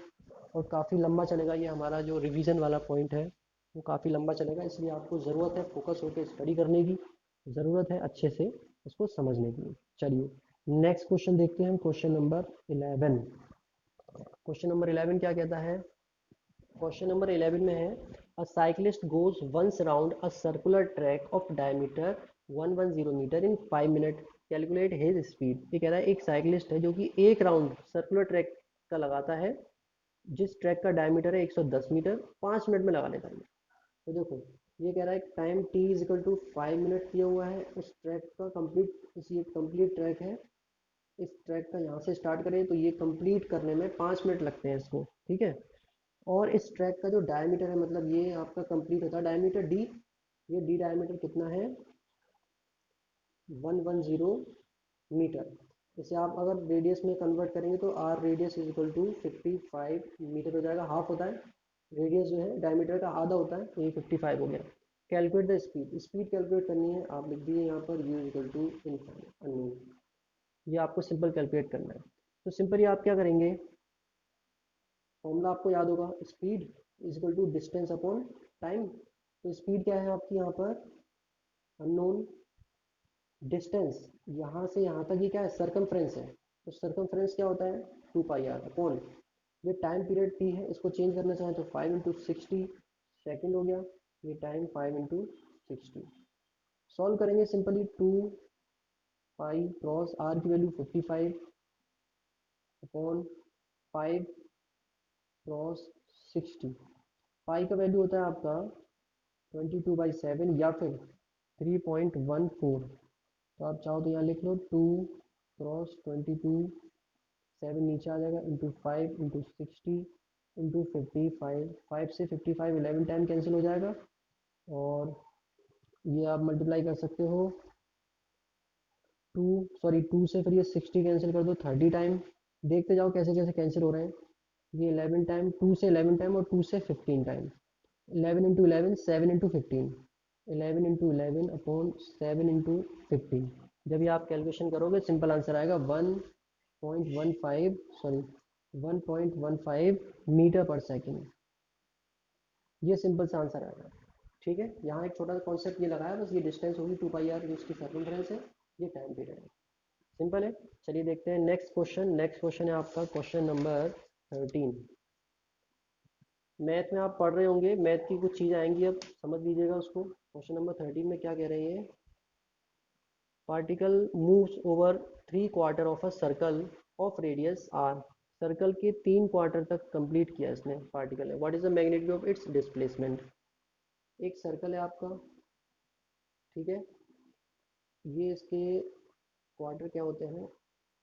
और काफ़ी लंबा चलेगा। ये हमारा जो रिवीजन वाला पॉइंट है वो काफ़ी लंबा चलेगा, इसलिए आपको ज़रूरत है फोकस होकर स्टडी करने की, ज़रूरत है अच्छे से इसको समझने की। चलिए नेक्स्ट क्वेश्चन देखते हैं हम, क्वेश्चन नंबर 11। क्वेश्चन नंबर 11 क्या कहता है? क्वेश्चन नंबर 11 में है, a cyclist goes once around a circular track of diameter 110 metre in 5 minute, calculate his speed. ये कह रहा है एक साइक्लिस्ट है जो कि एक राउंड सर्कुलर ट्रैक का लगाता है, जिस ट्रैक का डायमीटर है 110 मीटर, 5 मिनट में लगा लेता है। तो देखो, ये कह रहा है time t is equal to 5 minute दिया हुआ है। उस ट्रैक का कंप्लीट, ये कंप्लीट ट्रैक है, इस ट्रैक का यहाँ से स्टार्ट करें तो ये कंप्लीट करने में 5 मिनट लगते हैं इसको। ठीक है, और इस ट्रैक का जो डायमीटर है, मतलब ये आपका कंप्लीट होता है डायमीटर डी, ये डी डायमीटर कितना है? 110 मीटर। इसे आप अगर रेडियस में कन्वर्ट करेंगे तो r radius is equal to 55 metre हो जाएगा। हाफ होता है रेडियस, जो है डायमीटर का आधा होता है, तो ये 55 हो गया। Calculate the speed, speed calculate करनी है। आप लिख दिए यहाँ पर u इक्वल टू अननोन, ये आपको सिंपल कैलकुलेट करना है। तो सिंपली आप क्या करेंगे, फॉर्मूला आपको याद होगा, speed is equal to distance upon time. तो स्पीड क्या है आपकी यहाँ पर? अननोन। डिस्टेंस यहाँ से यहाँ तक ये क्या है? सरकमफ्रेंस है। तो सरकमफ्रेंस क्या होता है? 2 पाई आर अपॉन, ये टाइम पीरियड टी है, इसको चेंज करना चाहें तो 5 × 60 सेकेंड हो गया। ये टाइम 5 × 60। सॉल्व करेंगे सिंपली, 2 पाई क्रॉस आर की वैल्यू 55 अपॉन 5 क्रॉस 60। पाई का वैल्यू होता है आपका 22/7 या फिर 3.14। तो आप चाहो तो यहाँ लिख लो 2 क्रॉस 22, 7 नीचे आ जाएगा, इंटू 5 × 60 इंटू 55। 5 से 55 11 टाइम कैंसिल हो जाएगा, और ये आप मल्टीप्लाई कर सकते हो 2 से फिर ये 60 कैंसिल कर दो 30 टाइम। देखते जाओ कैसे कैसे कैंसिल हो रहे हैं। ये 11 टाइम, 2 से 11 टाइम और 2 से 15 टाइम। 11 × 11 7 × 15, 11 × 11 अपॉन 7 × 15। जब ये आप कैलकुलेशन करोगे सिंपल आंसर आएगा 1.15, सॉरी 1.15 मीटर पर सेकेंड। ये सिंपल सा आंसर आएगा। ठीक है, यहाँ एक छोटा सा कॉन्सेप्ट ये लगाया बस, ये डिस्टेंस होगी 2 पाई आर, जो इसकी सर्कमफ्रेंस है, ये टाइम पीरियड है। सिंपल है। चलिए देखते हैं नेक्स्ट क्वेश्चन। नेक्स्ट क्वेश्चन है आपका क्वेश्चन नंबर 13। मैथ में आप पढ़ रहे होंगे, मैथ की कुछ चीज़ें आएंगी, अब समझ लीजिएगा उसको। क्वेश्चन नंबर 13 में क्या कह रहे हैं? Particle moves over 3/4 of a circle of radius r. Circle के 3 क्वार्टर तक कंप्लीट किया इसने पार्टिकल है। What is the magnitude of its displacement? एक सर्कल है आपका, ठीक है, ये इसके क्वार्टर क्या होते हैं,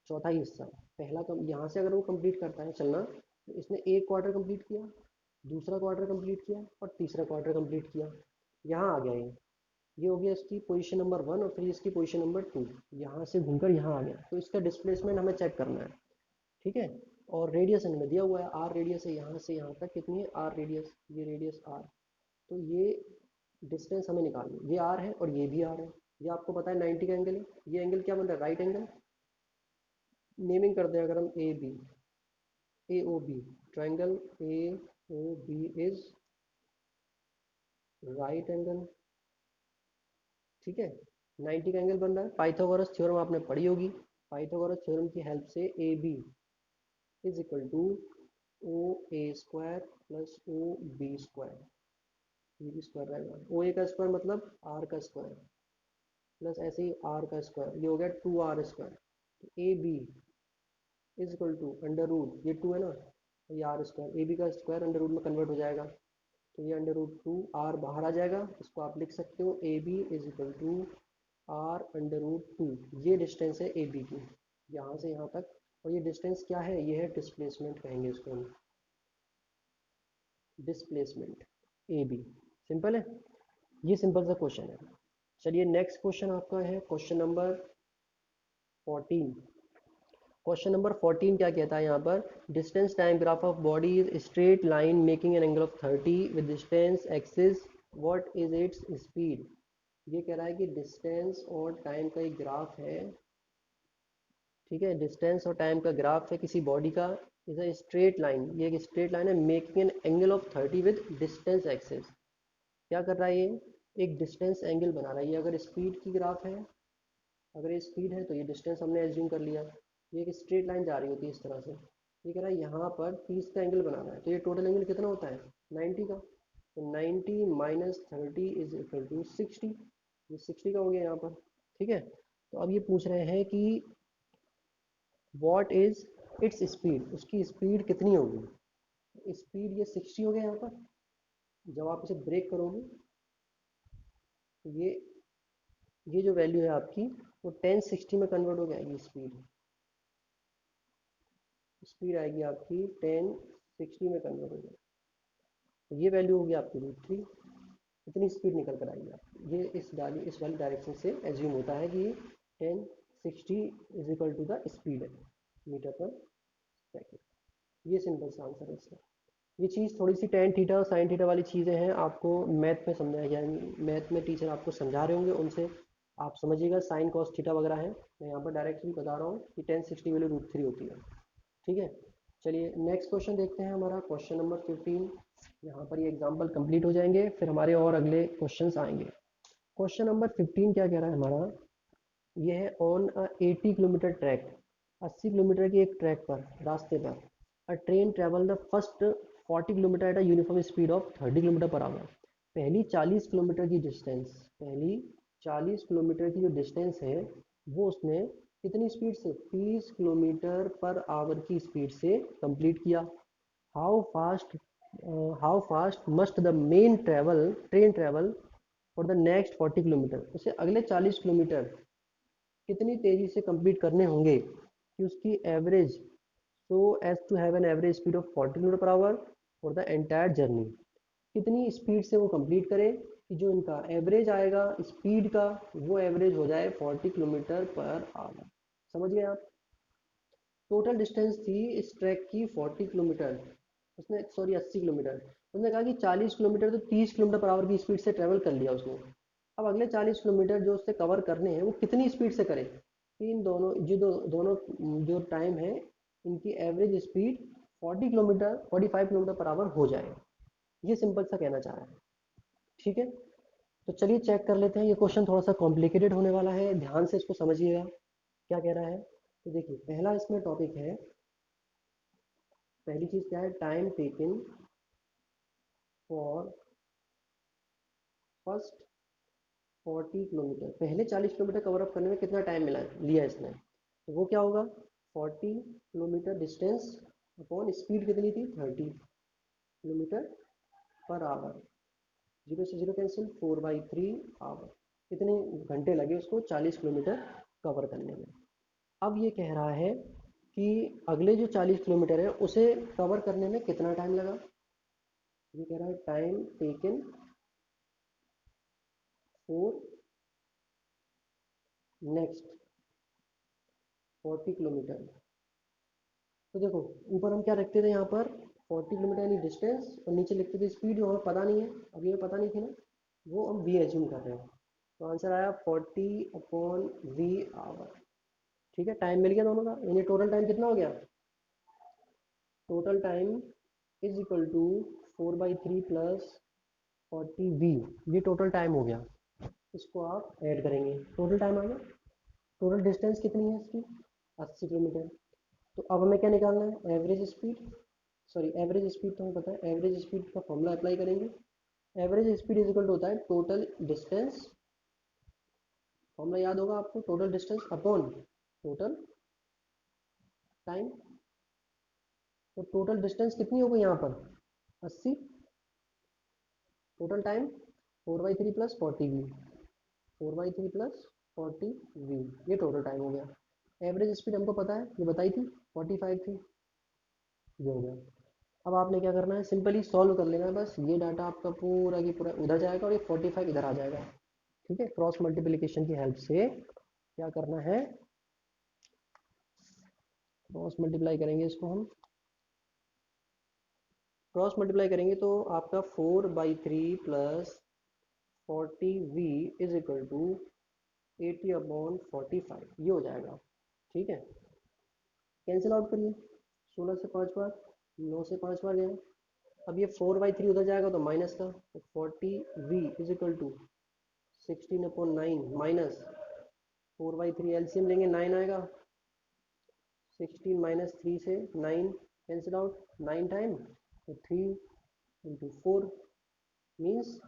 चौथा हिस्सा। पहला कम यहाँ से अगर वो कंप्लीट करता है चलना, तो इसने एक क्वार्टर कंप्लीट किया, दूसरा क्वार्टर कंप्लीट किया और तीसरा क्वार्टर कंप्लीट किया। यहाँ आ गया ये हो गया इसकी पोजीशन नंबर 1 और फिर इसकी पोजीशन नंबर 2। यहाँ से घूमकर यहाँ आ गया, तो इसका डिस्प्लेसमेंट हमें चेक करना है, ठीक है। और रेडियस हमें दिया हुआ है, आर रेडियस है यहाँ से यहाँ तक, कितनी है आर रेडियस, ये रेडियस आर। तो ये डिस्टेंस हमें निकालनी है, ये आर है और ये भी आर है। ये आपको पता है 90 का एंगल है, ये एंगल क्या बन रहा है, राइट एंगल। नेमिंग कर दें अगर हम A B, A O B, triangle A O B is right angle, ठीक है। 90 का एंगल बन रहा है। पाइथागोरस थ्योरम आपने पढ़ी होगी, पाइथागोरस थ्योरम की हेल्प से A B is equal to O A square plus O B square, ये भी स्क्वायर रहेगा, ओ ए का स्क्वायर मतलब आर का स्क्वायर प्लस ऐसे ही आर का स्क्वायर, ये हो गया 2r स्क्वायर। तो A B is equal to under root, ये 2 है ना, तो ये आर स्क्वायर, ए बी का स्क्वायर अंडर रूट में कन्वर्ट हो जाएगा, तो ये अंडर रूट 2r बाहर आ जाएगा। इसको आप लिख सकते हो A B is equal to r under root 2। ये डिस्टेंस है ए बी की, यहाँ से यहाँ तक। और ये डिस्टेंस क्या है, ये है डिस्प्लेसमेंट कहेंगे इसको हम, डिस्प्लेसमेंट ए बी। सिंपल है, ये सिंपल सा क्वेश्चन है। चलिए नेक्स्ट क्वेश्चन आपका है क्वेश्चन नंबर 14। क्वेश्चन नंबर 14 क्या कहता है यहाँ पर, distance time graph of body is straight line making an angle of 30 with distance axis, what is its speed. ये कह रहा है कि डिस्टेंस और टाइम का एक ग्राफ है, ठीक है, डिस्टेंस और टाइम का ग्राफ है किसी बॉडी का, इज अ स्ट्रेट लाइन, ये एक स्ट्रेट लाइन है, making an angle of 30 with distance axis. क्या कर रहा है ये, एक डिस्टेंस एंगल बना रहा है। ये अगर स्पीड की ग्राफ है, अगर ये स्पीड है तो ये डिस्टेंस हमने एज्यूम कर लिया। ये एक स्ट्रेट लाइन जा रही होती है इस तरह से, ये कह रहा है यहाँ पर 30 का एंगल बनाना है, तो ये टोटल एंगल कितना होता है 90 का, तो 90 माइनस 30 इज इक्वल टू 60, ये 60 का हो गया यहाँ पर, ठीक है। तो अब ये पूछ रहे हैं कि व्हाट इज इट्स स्पीड, उसकी स्पीड कितनी होगी। स्पीड ये 60 हो गया यहाँ पर, जब आप इसे ब्रेक करोगे तो ये जो वैल्यू है आपकी वो 1060 में कन्वर्ट हो जाएगी। स्पीड स्पीड आएगी आपकी 1060 में कन्वर्ट हो जाएगी, तो ये वैल्यू होगी आपकी √3। इतनी स्पीड निकल कर आएगी आपकी, ये इस वाली डायरेक्शन से एज्यूम होता है कि 1060 is equal to the speed है मीटर पर सेकेंड। ये सिंपल सा आंसर है इसका। ये चीज़ थोड़ी सी टेन थीटा और साइन थीटा वाली चीज़ें हैं, आपको मैथ में समझाया, यानी मैथ में टीचर आपको समझा रहे होंगे, उनसे आप समझिएगा। साइन कॉस थीटा वगैरह है, मैं यहाँ पर डायरेक्टली बता रहा हूँ कि 1060 वैल्यू √3 होती है, ठीक है। चलिए नेक्स्ट क्वेश्चन देखते हैं, हमारा क्वेश्चन नंबर 15। यहाँ पर ये एग्जाम्पल कंप्लीट हो जाएंगे, फिर हमारे और अगले क्वेश्चंस आएंगे। क्वेश्चन नंबर 15 क्या कह रहा है हमारा, ये है on a 80 kilometre track, 80 kilometre की एक ट्रैक पर, रास्ते पर, अ train travel the first 40 kilometre at a uniform speed of 30 kilometre per our. पहली 40 किलोमीटर की डिस्टेंस, पहली 40 किलोमीटर की जो डिस्टेंस है वो उसने कितनी स्पीड से, 30 किलोमीटर पर आवर की स्पीड से कंप्लीट किया। How fast how fast must the main train travel for the next 40 kilometre, उसे अगले 40 किलोमीटर कितनी तेज़ी से कंप्लीट करने होंगे कि उसकी average, so has to have an average speed of 40 kilometre per hour for the entire journey. कितनी स्पीड से वो कंप्लीट करे कि जो इनका एवरेज आएगा स्पीड का, वो एवरेज हो जाए 40 किलोमीटर पर आवर। समझ गए आप। टोटल डिस्टेंस थी इस ट्रैक की 40 किलोमीटर, उसने सॉरी 80 किलोमीटर, उसने कहा कि 40 किलोमीटर तो 30 किलोमीटर पर आवर की स्पीड से ट्रेवल कर लिया उसने। अब अगले 40 किलोमीटर जो उससे कवर करने हैं वो कितनी स्पीड से करे कि इन दोनों दोनों जो टाइम है इनकी average speed 40 kilometre 45 kilometre per our हो जाए। ये सिंपल सा कहना चाह रहा है, ठीक है। तो चलिए चेक कर लेते हैं, ये क्वेश्चन थोड़ा सा कॉम्प्लिकेटेड होने वाला है, ध्यान से इसको समझिएगा क्या कह रहा है। तो देखिए पहला इसमें टॉपिक है, पहली चीज़ क्या है, time taken for first 40 kilometre, पहले 40 किलोमीटर कवर अप करने में कितना टाइम मिला लिया इसने, तो वो क्या होगा 40 किलोमीटर डिस्टेंस अपॉन स्पीड कितनी थी 30 किलोमीटर पर आवर, 0 से 0 कैंसिल, 4/3 आवर। कितने घंटे लगे उसको 40 किलोमीटर कवर करने में। अब ये कह रहा है कि अगले जो 40 किलोमीटर है उसे कवर करने में कितना टाइम लगा। ये कह रहा है time taken for next 40 kilometre. तो देखो ऊपर हम क्या रखते थे यहाँ पर 40 किलोमीटर यानी डिस्टेंस, और नीचे लिखते थे स्पीड, जो हमें पता नहीं है, अभी हमें पता नहीं थी ना, वो हम वी एज्यूम कर रहे हैं। तो आंसर आया 40/v आवर। ठीक है, टाइम मिल गया दोनों का, यानी टोटल टाइम कितना हो गया, total time is equal to 4/3 plus 40v। ये टोटल टाइम हो गया। इसको आप ऐड करेंगे, टोटल टाइम आ गया। टोटल डिस्टेंस कितनी है इसकी 80 किलोमीटर। तो अब हमें क्या निकालना है, average speed, sorry average speed तो हमें पता है, एवरेज स्पीड का फॉर्मूला अप्लाई करेंगे। Average speed is equal to होता है टोटल डिस्टेंस, फॉर्मूला याद होगा आपको, total distance upon total time. तो टोटल डिस्टेंस कितनी हो गई यहाँ पर 80, total time 4/3 plus 40v, 4/3 plus 40v, ये टोटल टाइम हो गया। एवरेज स्पीड हमको पता है, ये बताई थी 45 थी, ये हो गया। अब आपने क्या करना है, सिंपली सॉल्व कर लेना है बस। ये डाटा आपका पूरा की पूरा उधर जाएगा और ये 45 इधर आ जाएगा। ठीक है, क्रॉस मल्टीप्लिकेशन की हेल्प से क्या करना है, क्रॉस मल्टीप्लाई करेंगे इसको हम, क्रॉस मल्टीप्लाई करेंगे तो आपका 4/3 plus 40v is equal to 80/45, ये हो जाएगा। ठीक है, कैंसिल आउट करिए, 16 से 5 बार, 9 से 5 बार गया। अब ये 4/3 उधर जाएगा तो माइनस का, तो 40v is equal to 16/9 minus 4/3, LCM लेंगे 9 आएगा, 16 माइनस 3 से 9 कैंसिल आउट, 9 टाइम तो 3 इंटू 4 मीन्स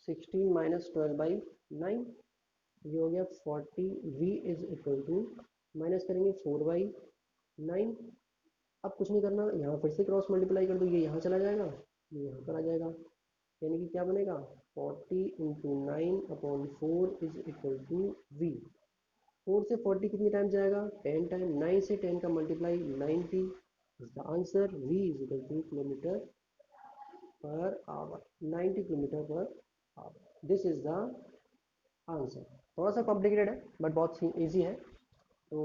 16 माइनस 12/9, ये हो गया 40v is equal to, minus करेंगे 4/9। अब कुछ नहीं करना, यहाँ फिर से क्रॉस मल्टीप्लाई कर दो, ये यहाँ चला जाएगा, ये यहाँ पर आ जाएगा, यानी कि क्या बनेगा 40 into 9/4 is equal to v। 4 से 40 कितनी टाइम जाएगा 10 टाइम, 9 से 10 का multiply 90 is the answer, v is equal two kilometre per our, 90 kilometre per our. This is the answer. थोड़ा सा कॉम्प्लिकेटेड है बट बहुत ईजी है। तो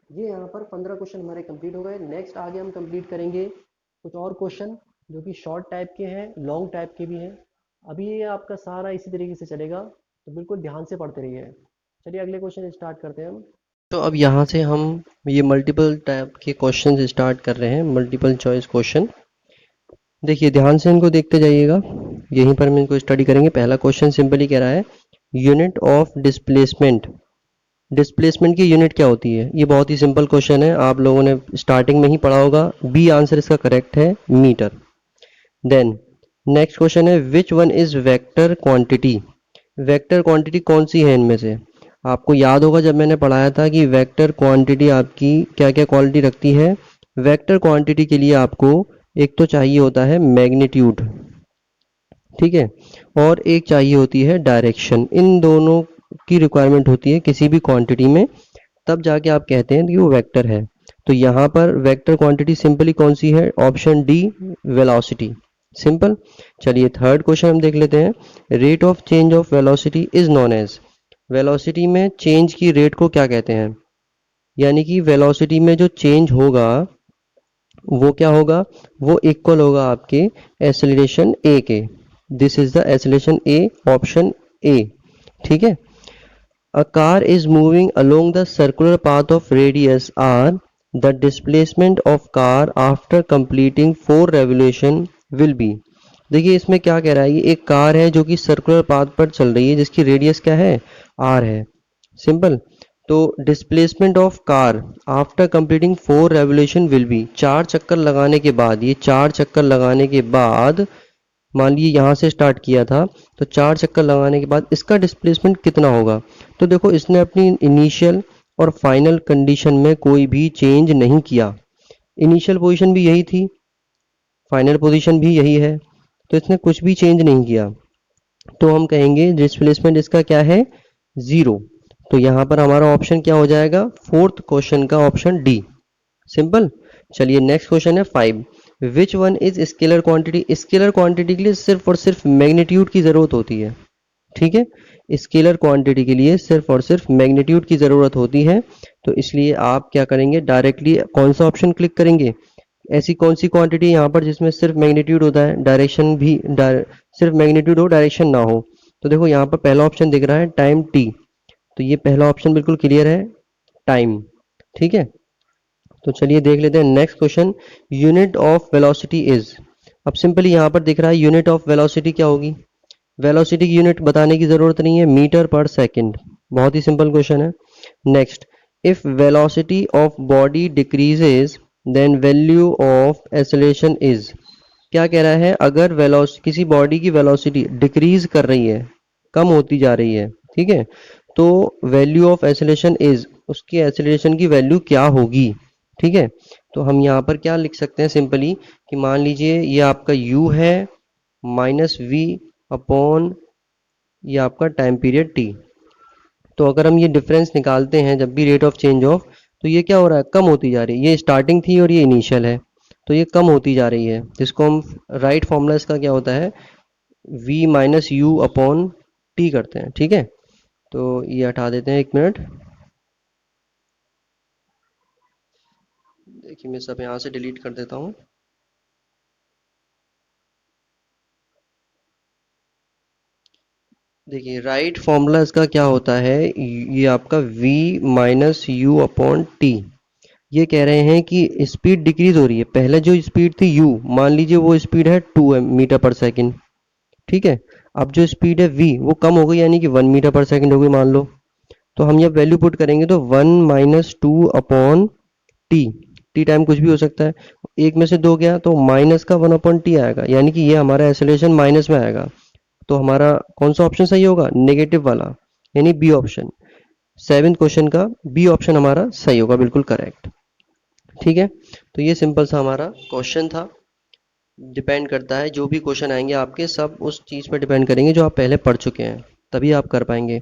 ये यहाँ पर 15 क्वेश्चन हमारे कंप्लीट हो गए। नेक्स्ट आगे हम कंप्लीट करेंगे कुछ और क्वेश्चन जो कि शॉर्ट टाइप के हैं, लॉन्ग टाइप के भी हैं। अभी ये आपका सारा इसी तरीके से चलेगा, तो बिल्कुल ध्यान से पढ़ते रहिए। चलिए अगले क्वेश्चन स्टार्ट करते हैं हम। तो अब यहाँ से हम ये मल्टीपल टाइप के क्वेश्चन स्टार्ट कर रहे हैं, मल्टीपल चॉइस क्वेश्चन। देखिए ध्यान से इनको देखते जाइएगा, यहीं पर हम इनको स्टडी करेंगे। पहला क्वेश्चन सिंपली कह रहा है यूनिट ऑफ डिस्प्लेसमेंट, डिस्प्लेसमेंट की यूनिट क्या होती है। ये बहुत ही सिंपल क्वेश्चन है, आप लोगों ने स्टार्टिंग में ही पढ़ा होगा। बी आंसर इसका करेक्ट है, मीटर। देन नेक्स्ट क्वेश्चन है which one is vector quantity, vector quantity कौन सी है इनमें से। आपको याद होगा जब मैंने पढ़ाया था कि वेक्टर क्वांटिटी आपकी क्या क्या क्वालिटी रखती है। वेक्टर क्वांटिटी के लिए आपको एक तो चाहिए होता है मैग्नीट्यूड, ठीक है, और एक चाहिए होती है डायरेक्शन। इन दोनों की रिक्वायरमेंट होती है किसी भी क्वांटिटी में, तब जाके आप कहते हैं कि वो वेक्टर है। तो यहाँ पर वेक्टर क्वांटिटी सिंपली कौन सी है, ऑप्शन डी वेलोसिटी, सिंपल। चलिए थर्ड क्वेश्चन हम देख लेते हैं। Rate of change of velocity is known as, velocity में चेंज की रेट को क्या कहते हैं, यानी कि वेलोसिटी में जो चेंज होगा वो क्या होगा, वो इक्वल होगा आपके एक्सेलरेशन ए के। This is the acceleration A, option A, ठीक है। A car is moving along the circular path of radius r. The displacement of car after completing 4 revolution will be. देखिए इसमें क्या कह रहा है, ये एक कार है जो कि सर्कुलर पाथ पर चल रही है जिसकी रेडियस क्या है r है, सिंपल। तो displacement of car after completing 4 revolution will be, 4 चक्कर लगाने के बाद, ये 4 चक्कर लगाने के बाद, मान लीजिए यहाँ से स्टार्ट किया था तो 4 चक्कर लगाने के बाद इसका डिस्प्लेसमेंट कितना होगा। तो देखो इसने अपनी इनिशियल और फाइनल कंडीशन में कोई भी चेंज नहीं किया, इनिशियल पोजीशन भी यही थी, फाइनल पोजीशन भी यही है, तो इसने कुछ भी चेंज नहीं किया। तो हम कहेंगे डिस्प्लेसमेंट इसका क्या है, 0। तो यहाँ पर हमारा ऑप्शन क्या हो जाएगा, फोर्थ क्वेश्चन का ऑप्शन डी। सिंपल। चलिए नेक्स्ट क्वेश्चन है 5। Which one is scalar quantity. Scalar quantity के लिए सिर्फ और सिर्फ मैग्नीट्यूड की ज़रूरत होती है, ठीक है। स्केलर क्वांटिटी के लिए सिर्फ और सिर्फ मैग्नीट्यूड की ज़रूरत होती है। तो इसलिए आप क्या करेंगे, डायरेक्टली कौन सा ऑप्शन क्लिक करेंगे। ऐसी कौन सी क्वांटिटी यहाँ पर जिसमें सिर्फ मैग्नीट्यूड होता है, डायरेक्शन भी सिर्फ मैग्नीट्यूड हो, डायरेक्शन ना हो। तो देखो यहाँ पर पहला ऑप्शन दिख रहा है टाइम टी। तो ये पहला ऑप्शन बिल्कुल क्लियर है, टाइम। ठीक है। तो चलिए देख लेते हैं next question. Unit of velocity is. अब सिंपली यहाँ पर दिख रहा है यूनिट ऑफ वेलोसिटी क्या होगी। वेलोसिटी की यूनिट बताने की जरूरत नहीं है, मीटर पर सेकंड। बहुत ही सिंपल क्वेश्चन है। Next, if velocity of body decreases then value of acceleration is. क्या कह रहा है, अगर किसी बॉडी की वेलोसिटी डिक्रीज कर रही है, कम होती जा रही है, ठीक है, तो वैल्यू ऑफ एक्सेलरेशन इज, उसकी एक्सेलरेशन की वैल्यू क्या होगी। ठीक है। तो हम यहाँ पर क्या लिख सकते हैं सिंपली, कि मान लीजिए ये आपका u है माइनस वी अपॉन ये आपका टाइम पीरियड t। तो अगर हम ये डिफरेंस निकालते हैं जब भी रेट ऑफ चेंज ऑफ, तो ये क्या हो रहा है, कम होती जा रही है। ये स्टार्टिंग थी और ये इनिशियल है, तो ये कम होती जा रही है, जिसको हम राइट फॉर्मूला इसका क्या होता है, v minus you upon T करते हैं। ठीक है। तो ये हटा देते हैं, एक मिनट। देखिए मैं सब यहाँ से डिलीट कर देता हूँ। देखिए राइट फॉर्मूला इसका क्या होता है, ये आपका v minus you upon T. ये कह रहे हैं कि स्पीड डिक्रीज हो रही है। पहले जो स्पीड थी u, मान लीजिए वो स्पीड है 2 मीटर पर सेकंड, ठीक है। अब जो स्पीड है v वो कम हो गई, यानी कि 1 मीटर पर सेकंड हो गई मान लो। तो हम ये वैल्यू पुट करेंगे तो 1 - 2 अपॉन टी। टी टाइम कुछ भी हो सकता है, एक में से दो गया तो माइनस का 1/t आएगा, यानी कि ये हमारा एक्सेलरेशन माइनस में आएगा। तो हमारा कौन सा ऑप्शन सही होगा, नेगेटिव वाला, यानी बी ऑप्शन। सेवेंथ क्वेश्चन का बी ऑप्शन हमारा सही होगा, बिल्कुल करेक्ट। ठीक है। तो ये सिंपल सा हमारा क्वेश्चन था। डिपेंड करता है, जो भी क्वेश्चन आएंगे आपके सब उस चीज़ पर डिपेंड करेंगे जो आप पहले पढ़ चुके हैं, तभी आप कर पाएंगे।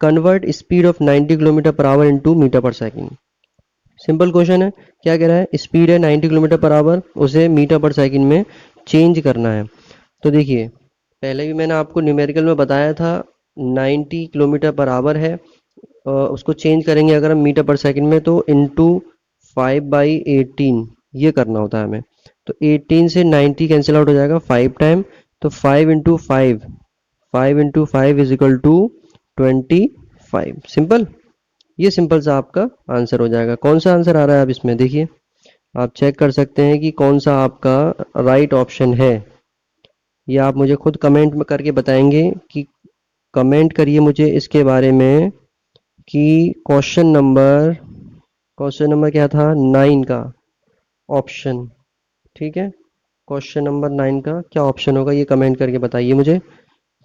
Convert speed of 90 kilometre per hour into metre per second. Simple question है। क्या कह रहा है, स्पीड है 90 किलोमीटर पर आवर, उसे मीटर पर सेकंड में चेंज करना है। तो देखिए पहले भी मैंने आपको न्यूमेरिकल में बताया था, 90 किलोमीटर पर आवर है, उसको चेंज करेंगे अगर हम मीटर पर सेकंड में, तो इंटू 5/18 ये करना होता है हमें। तो 18 से 90 कैंसिल आउट हो जाएगा 5 टाइम, तो 5 इज इक्वल टू 25। सिंपल। ये सिंपल सा आपका आंसर हो जाएगा। कौन सा आंसर आ रहा है अब इसमें देखिए, आप चेक कर सकते हैं कि कौन सा आपका राइट ऑप्शन है। ये आप मुझे खुद कमेंट में करके बताएंगे, कि कमेंट करिए मुझे इसके बारे में कि क्वेश्चन नंबर क्या था, 9 का ऑप्शन। ठीक है। क्वेश्चन नंबर 9 का क्या ऑप्शन होगा, ये कमेंट करके बताइए मुझे।